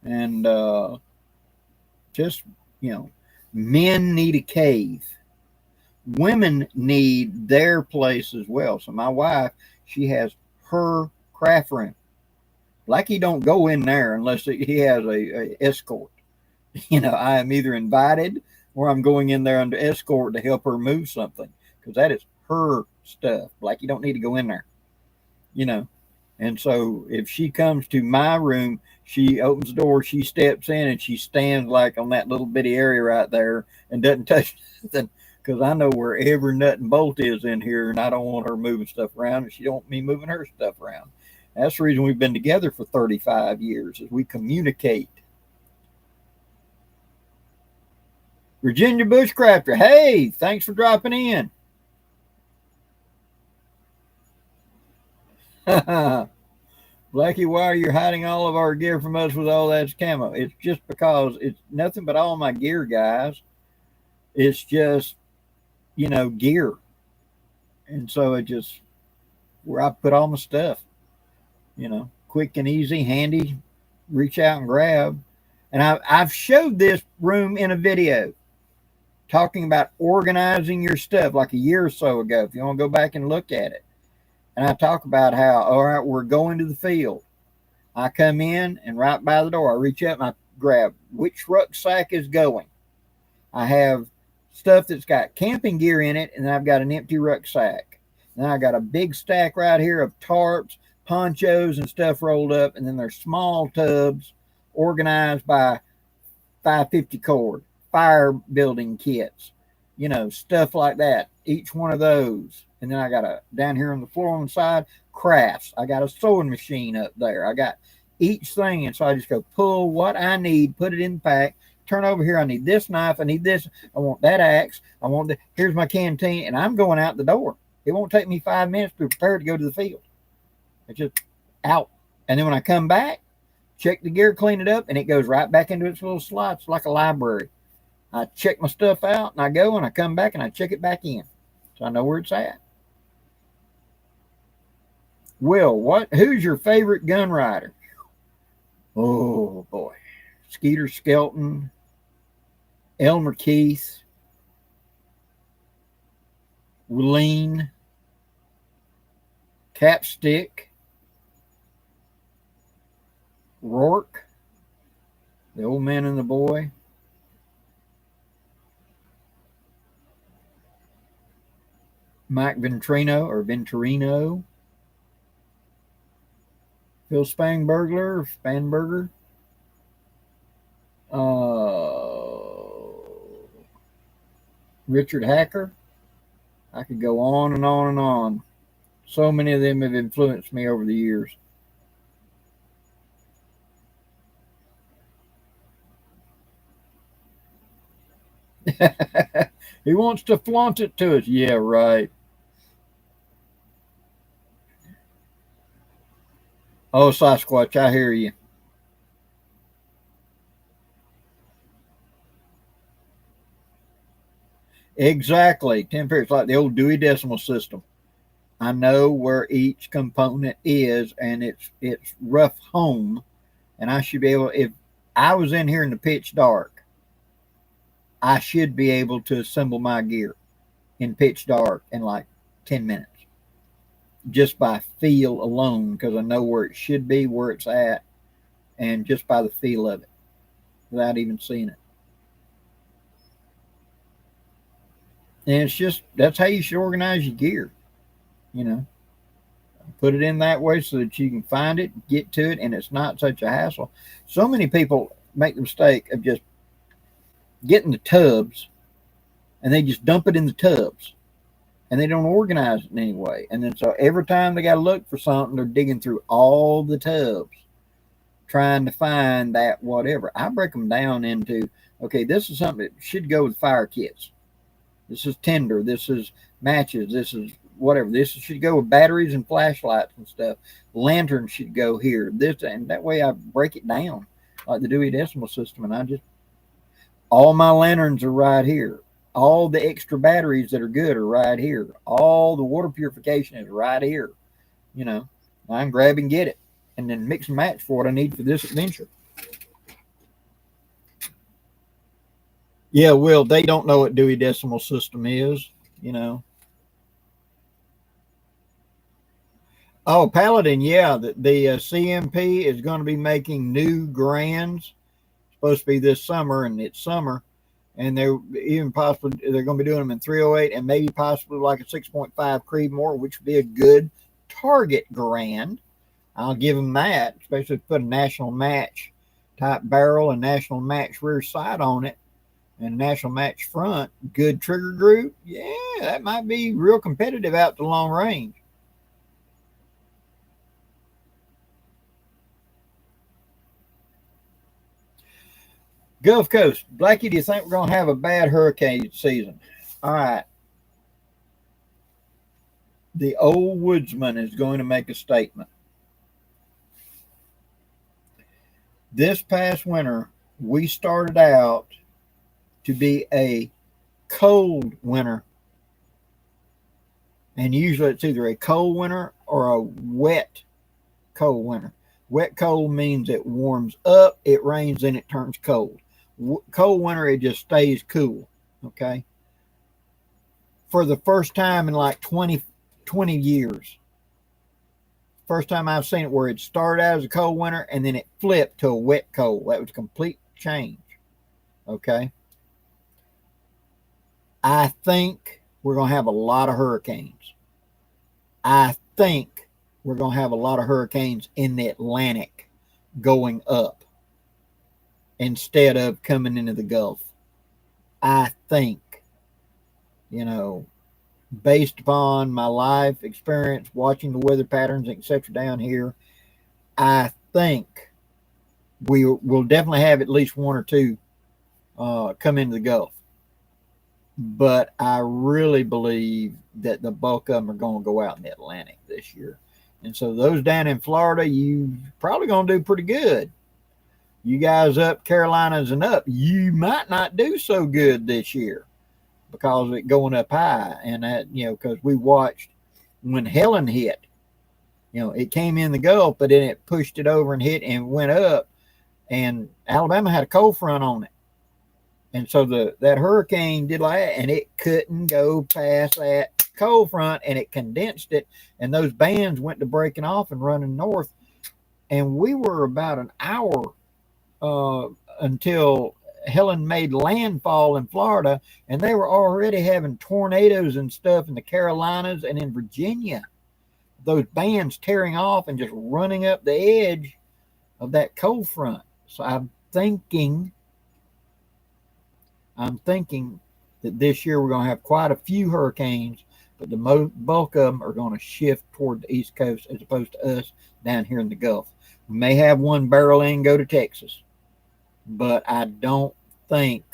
and just, you know, men need a cave. Women need their place as well. So my wife, she has her craft room. Like he don't go in there unless he has a escort. You know, I am either invited or I'm going in there under escort to help her move something because that is her stuff. Like you don't need to go in there, you know. And so if she comes to my room, she opens the door, she steps in, and she stands like on that little bitty area right there and doesn't touch nothing because I know where every nut and bolt is in here, and I don't want her moving stuff around, and she don't want me moving her stuff around. That's the reason we've been together for 35 years, is we communicate. Virginia Bushcrafter, hey, thanks for dropping in. Blackie, why are you hiding all of our gear from us with all that camo? It's just because it's nothing but all my gear, guys. It's just, you know, gear. And so it just, where I put all my stuff, you know, quick and easy, handy, reach out and grab. And I've showed this room in a video talking about organizing your stuff like a year or so ago, if you want to go back and look at it. And I talk about how, all right, we're going to the field. I come in and right by the door, I reach up and I grab which rucksack is going. I have stuff that's got camping gear in it, and then I've got an empty rucksack. And I got a big stack right here of tarps, ponchos, and stuff rolled up, and then there's small tubs organized by 550 cord, fire building kits, you know, stuff like that. Each one of those. And then I got down here on the floor on the side, crafts. I got a sewing machine up there. I got each thing. And so I just go pull what I need, put it in the pack, turn over here. I need this knife. I need this. I want that axe. I want that. Here's my canteen. And I'm going out the door. It won't take me 5 minutes to prepare to go to the field. It's just out. And then when I come back, check the gear, clean it up, and it goes right back into its little slots like a library. I check my stuff out, and I go, and I come back, and I check it back in. So I know where it's at. Will, who's your favorite gun rider? Oh, boy. Skeeter Skelton, Elmer Keith, Lean, Capstick, Rourke, the old man and the boy, Mike Venturino, Phil Spanberger, Richard Hacker. I could go on and on and on. So many of them have influenced me over the years. He wants to flaunt it to us. Yeah, right. Oh, Sasquatch, I hear you. Exactly. 10 periods, like the old Dewey Decimal System. I know where each component is, and it's rough home, and I should be able. If I was in here in the pitch dark, I should be able to assemble my gear in pitch dark in like 10 minutes, just by feel alone, because I know where it should be, where it's at, and just by the feel of it, without even seeing it. And it's just that's how you should organize your gear. You know, put it in that way so that you can find it, get to it, and it's not such a hassle. So many people make the mistake of just getting the tubs and they just dump it in the tubs and they don't organize it in any way. And then so every time they got to look for something, they're digging through all the tubs trying to find that whatever. I break them down into, okay, this is something that should go with fire kits. This is tinder. This is matches. This is whatever. This should go with batteries and flashlights and stuff. Lanterns should go here. This, and that way I break it down like the Dewey Decimal System. And I just, all my lanterns are right here. All the extra batteries that are good are right here. All the water purification is right here. You know, I can grab and get it and then mix and match for what I need for this adventure. Yeah, well, they don't know what Dewey Decimal System is, you know. Oh, Paladin, yeah, the CMP is going to be making new Grands. Supposed to be this summer, and it's summer, and they're even possibly they're going to be doing them in 308 and maybe possibly like a 6.5 Creedmoor, which would be a good target Grand. I'll give them that, especially if you put a national match type barrel and national match rear sight on it and national match front, good trigger group. Yeah, that might be real competitive out to long range. Gulf Coast, Blackie, do you think we're going to have a bad hurricane season? All right. The old woodsman is going to make a statement. This past winter, we started out to be a cold winter. And usually it's either a cold winter or a wet cold winter. Wet cold means it warms up, it rains, then it turns cold. Cold winter, it just stays cool. Okay. For the first time in like 20 years, first time I've seen it where it started out as a cold winter and then it flipped to a wet cold. That was a complete change. Okay. I think we're going to have a lot of hurricanes. I think we're going to have a lot of hurricanes in the Atlantic going up instead of coming into the Gulf. I think, you know, based upon my life experience, watching the weather patterns, etc., down here, I think we will definitely have at least one or two come into the Gulf. But I really believe that the bulk of them are going to go out in the Atlantic this year. And so those down in Florida, you probably going to do pretty good. You guys up Carolinas and up, you might not do so good this year because of it going up high. And that, you know, because we watched when Helen hit, you know, it came in the Gulf, but then it pushed it over and hit and went up. And Alabama had a cold front on it. And so that hurricane did like that, and it couldn't go past that cold front, and it condensed it, and those bands went to breaking off and running north. And we were about an hour until Helen made landfall in Florida, and they were already having tornadoes and stuff in the Carolinas and in Virginia. Those bands tearing off and just running up the edge of that cold front. So I'm thinking that this year we're going to have quite a few hurricanes, but the bulk of them are going to shift toward the East Coast as opposed to us down here in the Gulf. We may have one barrel in and go to Texas, but I don't think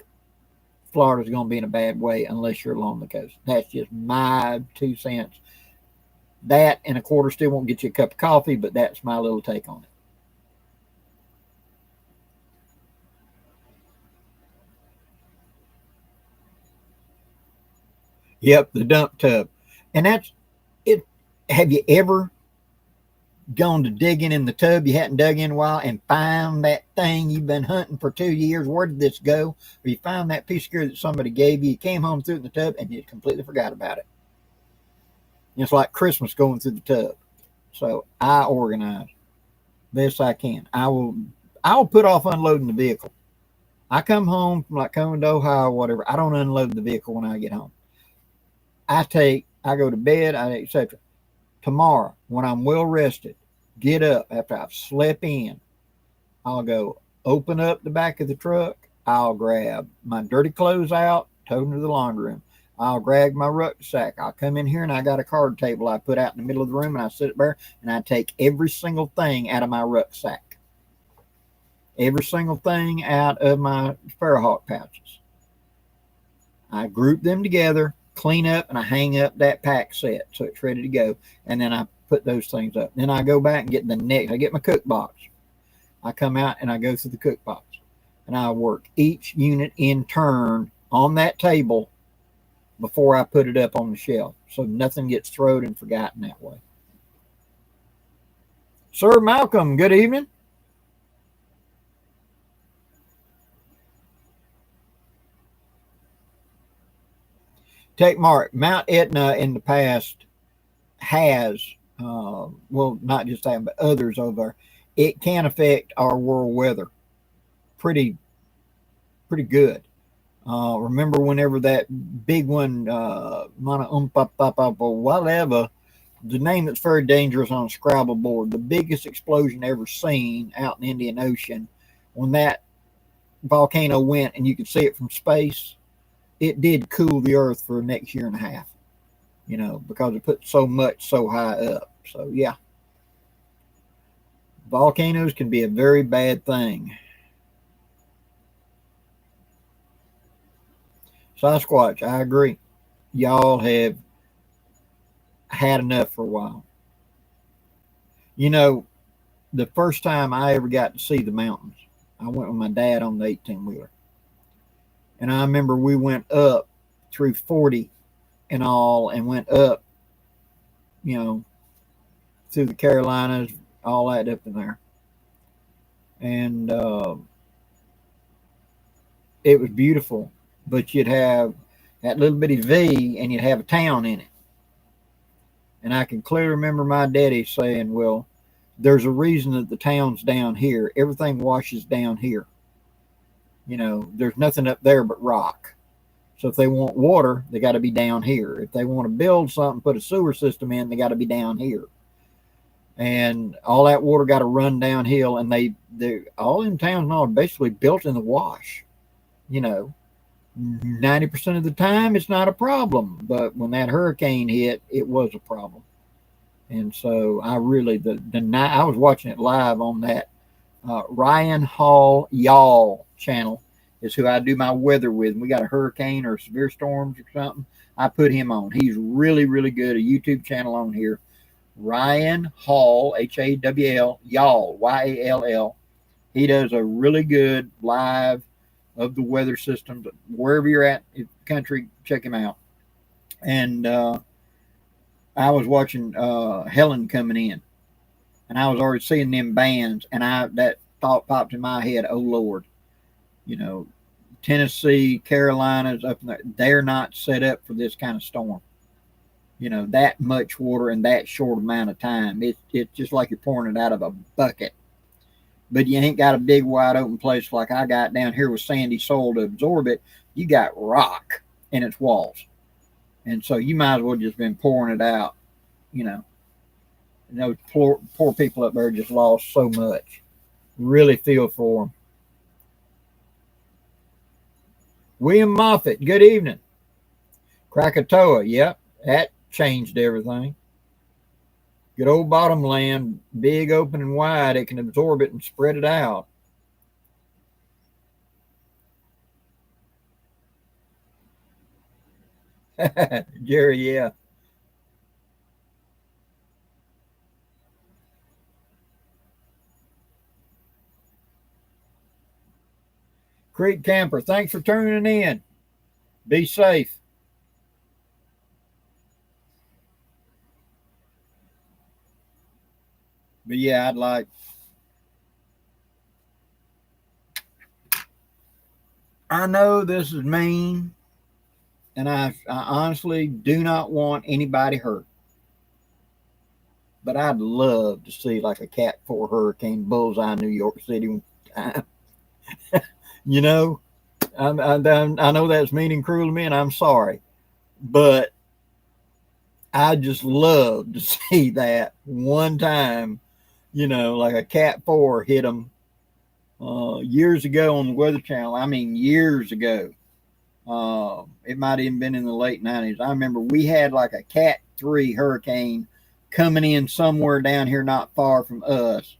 Florida's going to be in a bad way unless you're along the coast. That's just my 2 cents. That and a quarter still won't get you a cup of coffee, but that's my little take on it. Yep, the dump tub. And that's it. Have you ever gone to digging in the tub you hadn't dug in a while and found that thing you've been hunting for 2 years? Where did this go? Or you found that piece of gear that somebody gave you, you came home, threw it in the tub, and you completely forgot about it. It's like Christmas going through the tub. So I organize best I can. I'll put off unloading the vehicle. I come home from like coming to Ohio or whatever. I don't unload the vehicle when I get home. I go to bed, etc. Tomorrow, when I'm well rested, get up after I've slept in, I'll go open up the back of the truck. I'll grab my dirty clothes out, tote them to the laundry room. I'll grab my rucksack. I'll come in here and I got a card table I put out in the middle of the room, and I sit there and I take every single thing out of my rucksack. Every single thing out of my Sparrowhawk pouches. I group them together, clean up, and I hang up that pack set so it's ready to go. And then I put those things up. Then I go back and get I get my cook box. I come out and I go through the cook box. And I work each unit in turn on that table before I put it up on the shelf. So nothing gets thrown and forgotten that way. Sir Malcolm, good evening. Take Mark. Mount Etna in the past has, well, not just that, but others over there. It can affect our world weather pretty good. Remember whenever that big one, whatever, the name that's very dangerous on a Scrabble board, the biggest explosion ever seen out in the Indian Ocean, when that volcano went and you could see it from space, it did cool the earth for the next year and a half, because it put so much so high up. So, yeah. Volcanoes can be a very bad thing. Sasquatch, I agree. Y'all have had enough for a while. The first time I ever got to see the mountains, I went with my dad on the 18-wheeler. And I remember we went up through 40 and all, and went up, through the Carolinas, all that up in there. And it was beautiful, but you'd have that little bitty V and you'd have a town in it. And I can clearly remember my daddy saying, well, there's a reason that the town's down here. Everything washes down here. There's nothing up there but rock. So if they want water, they got to be down here. If they want to build something, put a sewer system in, they got to be down here. And all that water got to run downhill. And they all in towns now are basically built in the wash. 90% of the time, it's not a problem. But when that hurricane hit, it was a problem. And so I really, I was watching it live on that Ryan Hall Y'all channel is who I do my weather with. And we got a hurricane or severe storms or something, I put him on. He's really, really good. A YouTube channel on here. Ryan Hall, Hawl, Y'all, Yall. He does a really good live of the weather systems. Wherever you're at in the country, check him out. And I was watching Helen coming in. And I was already seeing them bands, and that thought popped in my head, oh, Lord. Tennessee, Carolinas, up in there, they're not set up for this kind of storm. That much water in that short amount of time. It's just like you're pouring it out of a bucket. But you ain't got a big, wide open place like I got down here with sandy soil to absorb it. You got rock in its walls. And so you might as well just been pouring it out, Those poor people up there just lost so much. Really feel for them. William Moffett, good evening. Krakatoa, yep, that changed everything. Good old bottom land, big, open, and wide. It can absorb it and spread it out. Jerry, yeah. Creek Camper, thanks for tuning in. Be safe. But yeah, I know this is mean, and I honestly do not want anybody hurt. But I'd love to see like a Cat 4 hurricane bullseye New York City one time. You know, I know that's mean and cruel to me, and I'm sorry. But I just love to see that one time, like a Cat 4 hit them years ago on the Weather Channel. I mean, years ago. It might have even been in the late 90s. I remember we had like a Cat 3 hurricane coming in somewhere down here not far from us.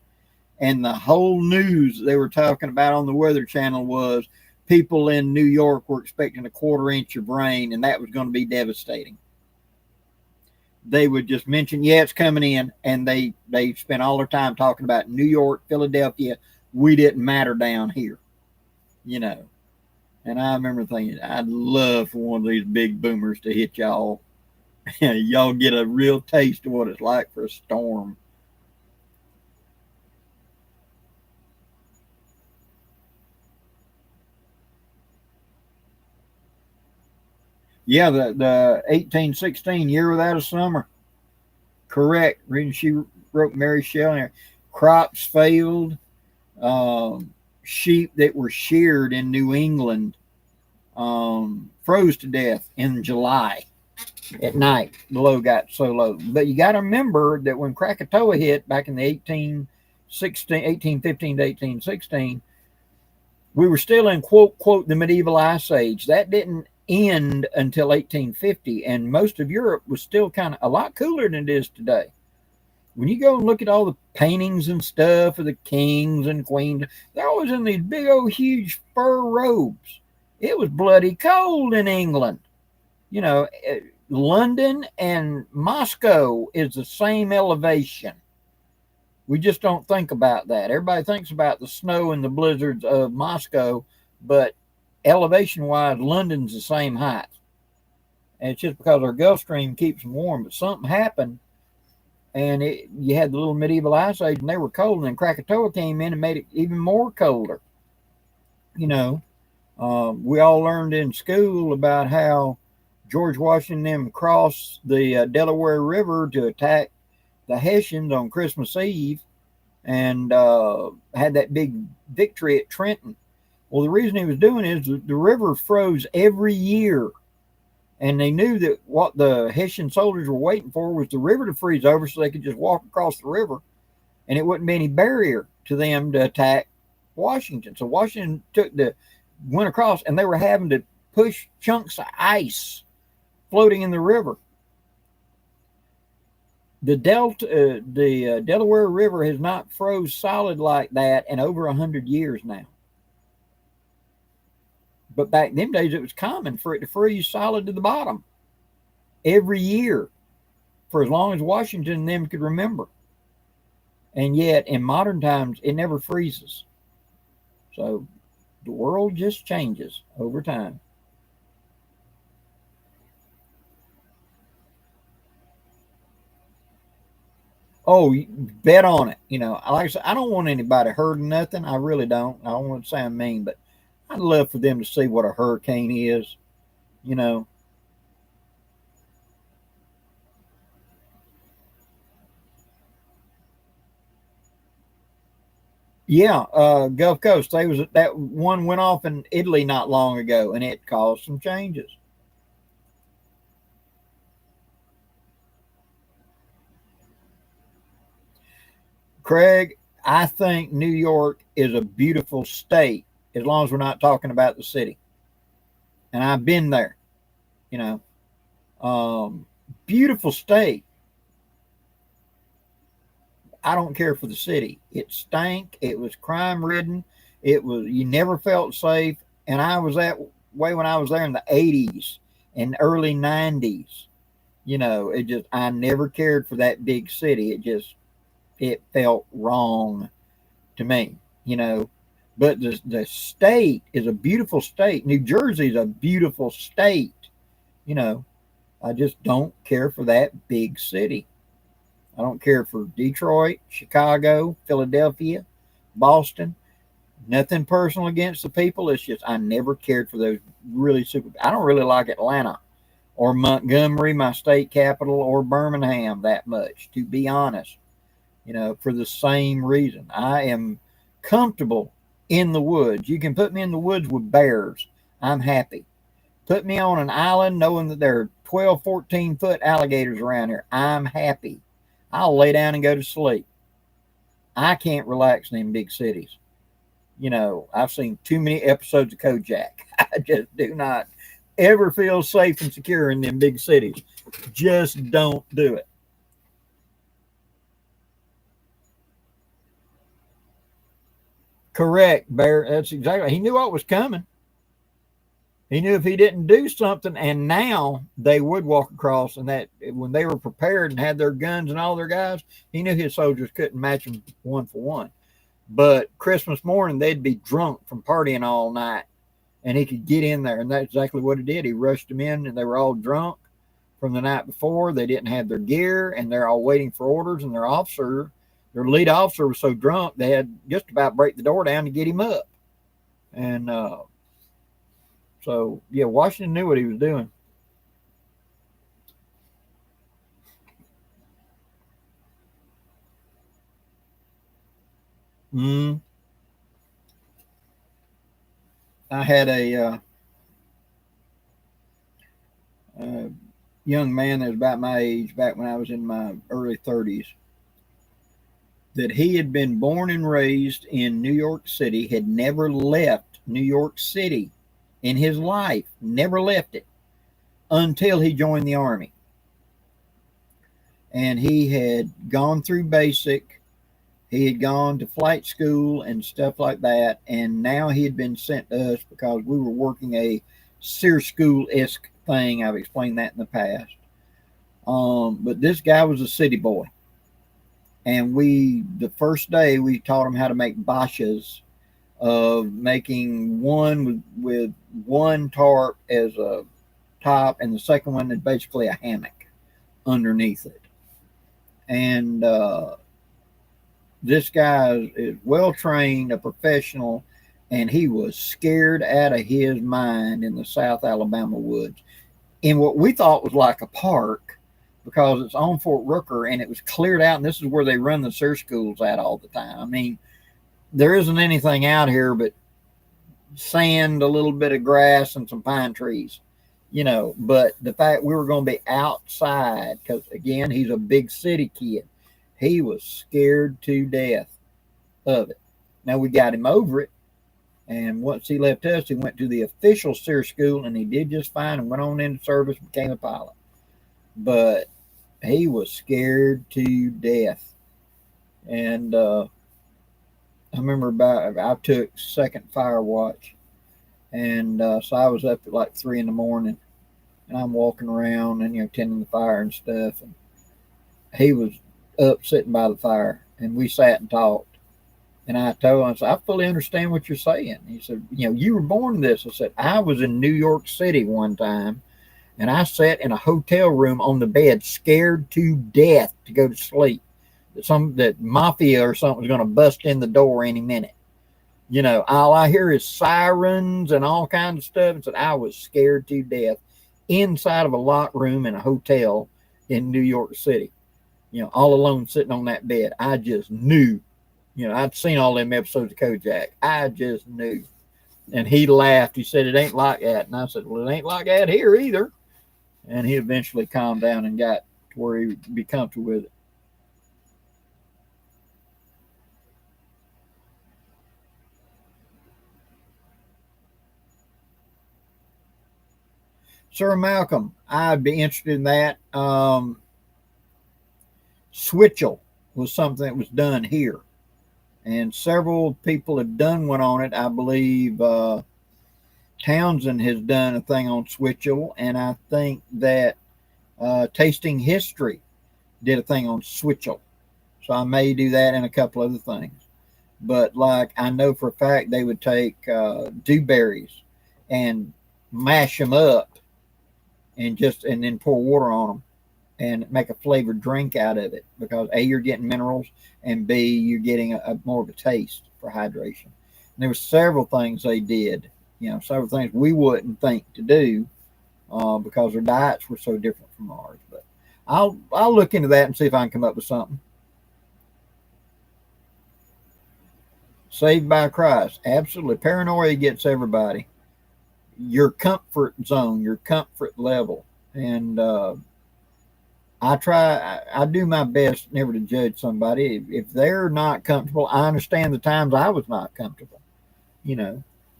And the whole news they were talking about on the Weather Channel was people in New York were expecting a quarter inch of rain, and that was going to be devastating. They would just mention, yeah, it's coming in, and they spent all their time talking about New York, Philadelphia. We didn't matter down here, you know. And I remember thinking, I'd love for one of these big boomers to hit y'all. Y'all get a real taste of what it's like for a storm. Yeah, the 1816 year without a summer. Correct. Reading she wrote Mary Shelley. Crops failed. Sheep that were sheared in New England froze to death in July at night. The low got so low. But you got to remember that when Krakatoa hit back in the 1815 to 1816, we were still in quote, quote, the medieval ice age. That didn't end until 1850, and most of Europe was still kind of a lot cooler than it is today. When you go and look at all the paintings and stuff of the kings and queens, they're always in these big old huge fur robes. It was bloody cold in England. You know, London and Moscow is the same elevation. We just don't think about that. Everybody thinks about the snow and the blizzards of Moscow, but elevation wise, London's the same height. And it's just because our Gulf Stream keeps them warm. But something happened, and you had the little medieval ice age, and they were cold. And then Krakatoa came in and made it even more colder. You know, we all learned in school about how George Washington them crossed the Delaware River to attack the Hessians on Christmas Eve, and had that big victory at Trenton. Well, the reason he was doing it is the river froze every year, and they knew that what the Hessian soldiers were waiting for was the river to freeze over so they could just walk across the river, and it wouldn't be any barrier to them to attack Washington. So Washington went across, and they were having to push chunks of ice floating in the river. The Delaware River has not froze solid like that in over 100 years now. But back in them days, it was common for it to freeze solid to the bottom every year for as long as Washington and them could remember. And yet, in modern times, it never freezes. So the world just changes over time. Oh, bet on it. Like I said, I don't want anybody hurting nothing. I really don't. I don't want to sound mean, but I'd love for them to see what a hurricane is. You know, yeah. Gulf Coast. That one went off in Italy not long ago, and it caused some changes. Craig, I think New York is a beautiful state as long as we're not talking about the city. And I've been there. You know, um, beautiful state. I don't care for the city. It stank. It was crime ridden. You never felt safe. And I was that way when I was there in the 80s. and early 90s. I never cared for that big city. It felt wrong to me, But the state is a beautiful state. New Jersey is a beautiful state. You know, I just don't care for that big city. I don't care for Detroit, Chicago, Philadelphia, Boston. Nothing personal against the people. It's just I never cared for those really super. I don't really like Atlanta or Montgomery, my state capital, or Birmingham that much, to be honest. For the same reason. I am comfortable in the woods. You can put me in the woods with bears. I'm happy. Put me on an island knowing that there are 12, 14-foot alligators around here. I'm happy. I'll lay down and go to sleep. I can't relax in big cities. I've seen too many episodes of Kojak. I just do not ever feel safe and secure in them big cities. Just don't do it. Correct, Bear. That's exactly. He knew what was coming. He knew if he didn't do something, and now they would walk across, and that when they were prepared and had their guns and all their guys, he knew his soldiers couldn't match them one for one. But Christmas morning, they'd be drunk from partying all night, and he could get in there, and that's exactly what he did. He rushed them in, and they were all drunk from the night before. They didn't have their gear, and they're all waiting for orders, and their lead officer was so drunk, they had just about break the door down to get him up. And so, yeah, Washington knew what he was doing. Mm. I had a young man that was about my age back when I was in my early 30s, that he had been born and raised in New York City, had never left New York City in his life, never left it until he joined the Army. And he had gone through basic, he had gone to flight school and stuff like that. And now he had been sent to us because we were working a SEER school-esque thing. I've explained that in the past. But this guy was a city boy. And the first day, we taught him how to make bashas, of making one with one tarp as a top, and the second one is basically a hammock underneath it. And this guy is well trained, a professional, and he was scared out of his mind in the South Alabama woods in what we thought was like a park, because it's on Fort Rooker and it was cleared out, and this is where they run the SEER schools at all the time. I mean, there isn't anything out here but sand, a little bit of grass, and some pine trees, But the fact we were going to be outside, because again, he's a big city kid, he was scared to death of it. Now we got him over it, and once he left us, he went to the official SEER school, and he did just fine and went on into service and became a pilot. But he was scared to death. And I remember I took second fire watch, and so I was up at like 3 in the morning, and I'm walking around and tending the fire and stuff, and he was up sitting by the fire, and we sat and talked. And I told him, I said, I fully understand what you're saying. He said, you were born in this. I said, I was in New York City one time, and I sat in a hotel room on the bed, scared to death to go to sleep. That mafia or something was going to bust in the door any minute. All I hear is sirens and all kinds of stuff. And said I was scared to death inside of a locked room in a hotel in New York City. All alone sitting on that bed. I just knew. I'd seen all them episodes of Kojak. I just knew. And he laughed. He said, it ain't like that. And I said, well, it ain't like that here either. And he eventually calmed down and got to where he would be comfortable with it. Sir Malcolm, I'd be interested in that. Switchel was something that was done here, and several people have done one on it. I believe Townsend has done a thing on switchel, and I think that Tasting History did a thing on switchel. So I may do that and a couple other things. But like I know for a fact they would take dewberries and mash them up and then pour water on them and make a flavored drink out of it, because A, you're getting minerals, and B, you're getting a more of a taste for hydration. And there were several things they did, several things we wouldn't think to do because their diets were so different from ours. But I'll look into that and see if I can come up with something. Saved by Christ. Absolutely. Paranoia gets everybody. Your comfort zone, your comfort level. And I do my best never to judge somebody. If they're not comfortable, I understand the times I was not comfortable.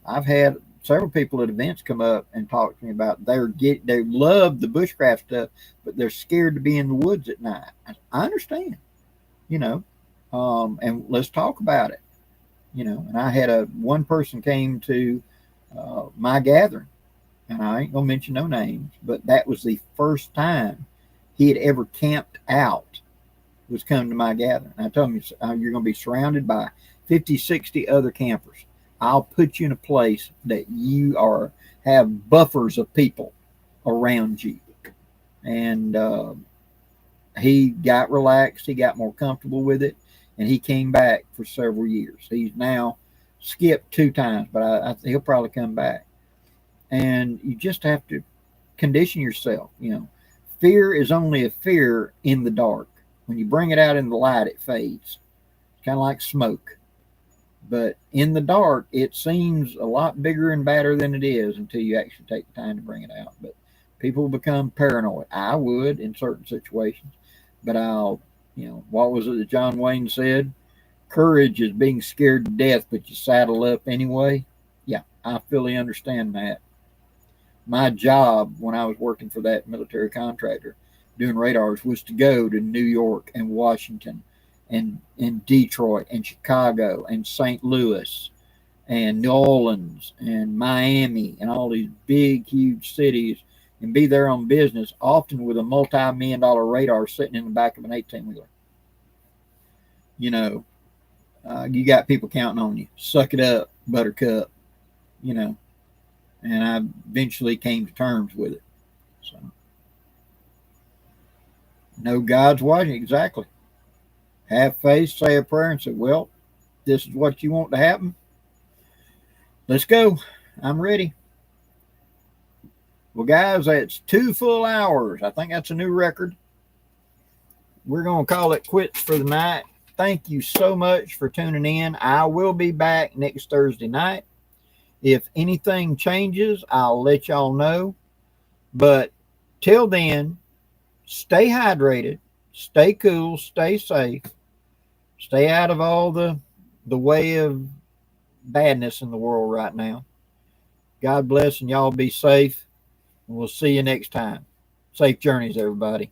I've had several people at events come up and talk to me about they love the bushcraft stuff, but they're scared to be in the woods at night. I understand, and let's talk about it. And I had one person came to my gathering, and I ain't gonna mention no names, but that was the first time he had ever camped out, was coming to my gathering. And I told him, you're gonna be surrounded by 50, 60 other campers. I'll put you in a place that you have buffers of people around you. And he got relaxed, he got more comfortable with it, and he came back for several years. He's now skipped 2 times, but he'll probably come back. And you just have to condition yourself. Fear is only a fear in the dark. When you bring it out in the light, it fades. It's kind of like smoke. But in the dark, it seems a lot bigger and badder than it is until you actually take the time to bring it out. But people become paranoid. I would in certain situations. But what was it that John Wayne said? Courage is being scared to death, but you saddle up anyway. Yeah, I fully understand that. My job when I was working for that military contractor doing radars was to go to New York and Washington and Detroit and Chicago and St. Louis and New Orleans and Miami and all these big, huge cities and be there on business, often with a multi-million-dollar radar sitting in the back of an 18-wheeler. You got people counting on you. Suck it up, buttercup, and I eventually came to terms with it. So, know God's watching. Exactly. Have faith, say a prayer, and say, well, this is what you want to happen. Let's go. I'm ready. Well, guys, that's 2 full hours. I think that's a new record. We're going to call it quits for the night. Thank you so much for tuning in. I will be back next Thursday night. If anything changes, I'll let y'all know. But till then, stay hydrated, stay cool, stay safe, stay out of all the way of badness in the world right now. God bless, and y'all be safe. And we'll see you next time. Safe journeys, everybody.